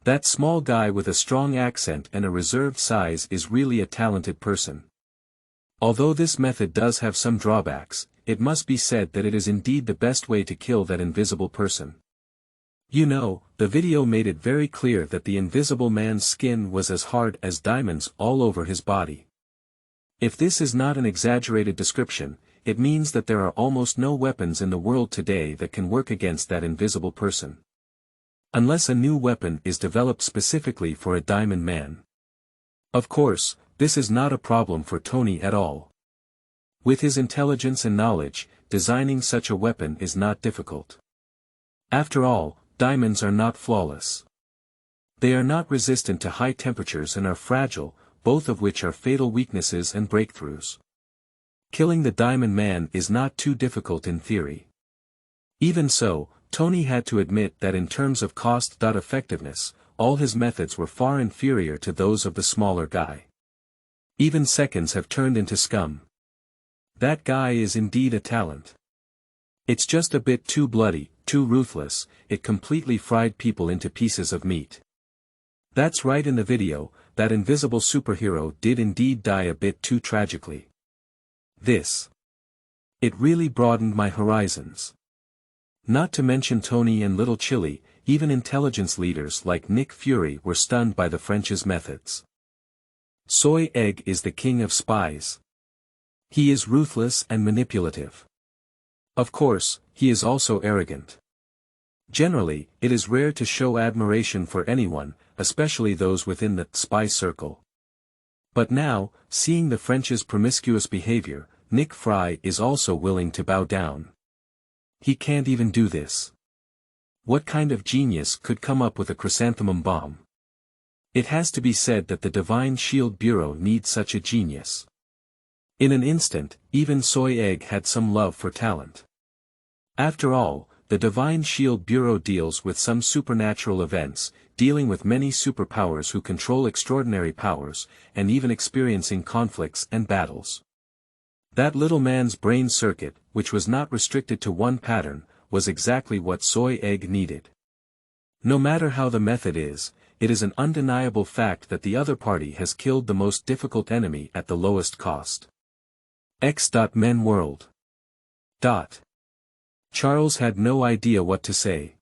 That small guy with a strong accent and a reserved size is really a talented person. Although this method does have some drawbacks, it must be said that it is indeed the best way to kill that invisible person. You know, the video made it very clear that the invisible man's skin was as hard as diamonds all over his body. If this is not an exaggerated description, it means that there are almost no weapons in the world today that can work against that invisible person. Unless a new weapon is developed specifically for a diamond man. Of course, this is not a problem for Tony at all. With his intelligence and knowledge, designing such a weapon is not difficult. After all, diamonds are not flawless. They are not resistant to high temperatures and are fragile, both of which are fatal weaknesses and breakthroughs. Killing the diamond man is not too difficult in theory. Even so, Tony had to admit that in terms of cost-effectiveness, all his methods were far inferior to those of the smaller guy. Even seconds have turned into scum. That guy is indeed a talent. It's just a bit too bloody, too ruthless, it completely fried people into pieces of meat. That's right, in the video, that invisible superhero did indeed die a bit too tragically. It really broadened my horizons. Not to mention Tony and Little Chili, even intelligence leaders like Nick Fury were stunned by the French's methods. Soy Egg is the king of spies. He is ruthless and manipulative. Of course, he is also arrogant. Generally, it is rare to show admiration for anyone, especially those within the spy circle. But now, seeing the French's promiscuous behavior, Nick Fry is also willing to bow down. He can't even do this. What kind of genius could come up with a chrysanthemum bomb? It has to be said that the Divine Shield Bureau needs such a genius. In an instant, even Soy Egg had some love for talent. After all, the Divine Shield Bureau deals with some supernatural events, dealing with many superpowers who control extraordinary powers, and even experiencing conflicts and battles. That little man's brain circuit, which was not restricted to one pattern, was exactly what Soy Egg needed. No matter how the method is, it is an undeniable fact that the other party has killed the most difficult enemy at the lowest cost. Men World. Charles had no idea what to say.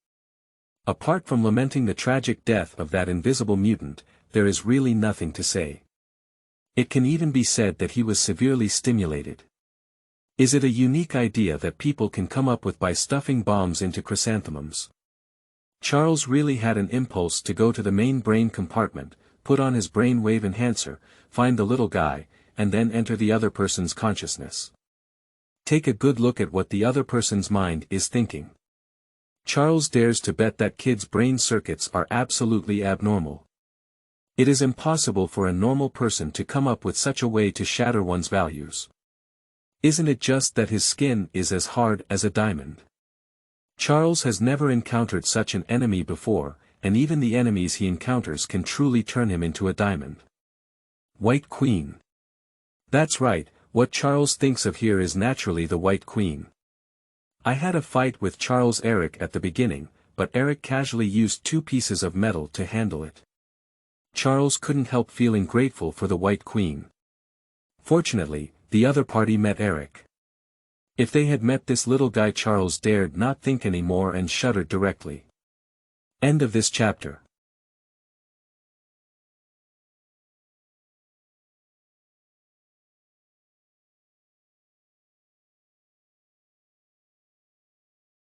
Apart from lamenting the tragic death of that invisible mutant, there is really nothing to say. It can even be said that he was severely stimulated. Is it a unique idea that people can come up with by stuffing bombs into chrysanthemums? Charles really had an impulse to go to the main brain compartment, put on his brainwave enhancer, find the little guy, and then enter the other person's consciousness. Take a good look at what the other person's mind is thinking. Charles dares to bet that kid's brain circuits are absolutely abnormal. It is impossible for a normal person to come up with such a way to shatter one's values. Isn't it just that his skin is as hard as a diamond? Charles has never encountered such an enemy before, and even the enemies he encounters can truly turn him into a diamond. White Queen. That's right, what Charles thinks of here is naturally the White Queen. I had a fight with Charles Eric at the beginning, but Eric casually used 2 pieces of metal to handle it. Charles couldn't help feeling grateful for the White Queen. Fortunately, the other party met Eric. If they had met this little guy, Charles dared not think anymore and shuddered directly. End of this chapter.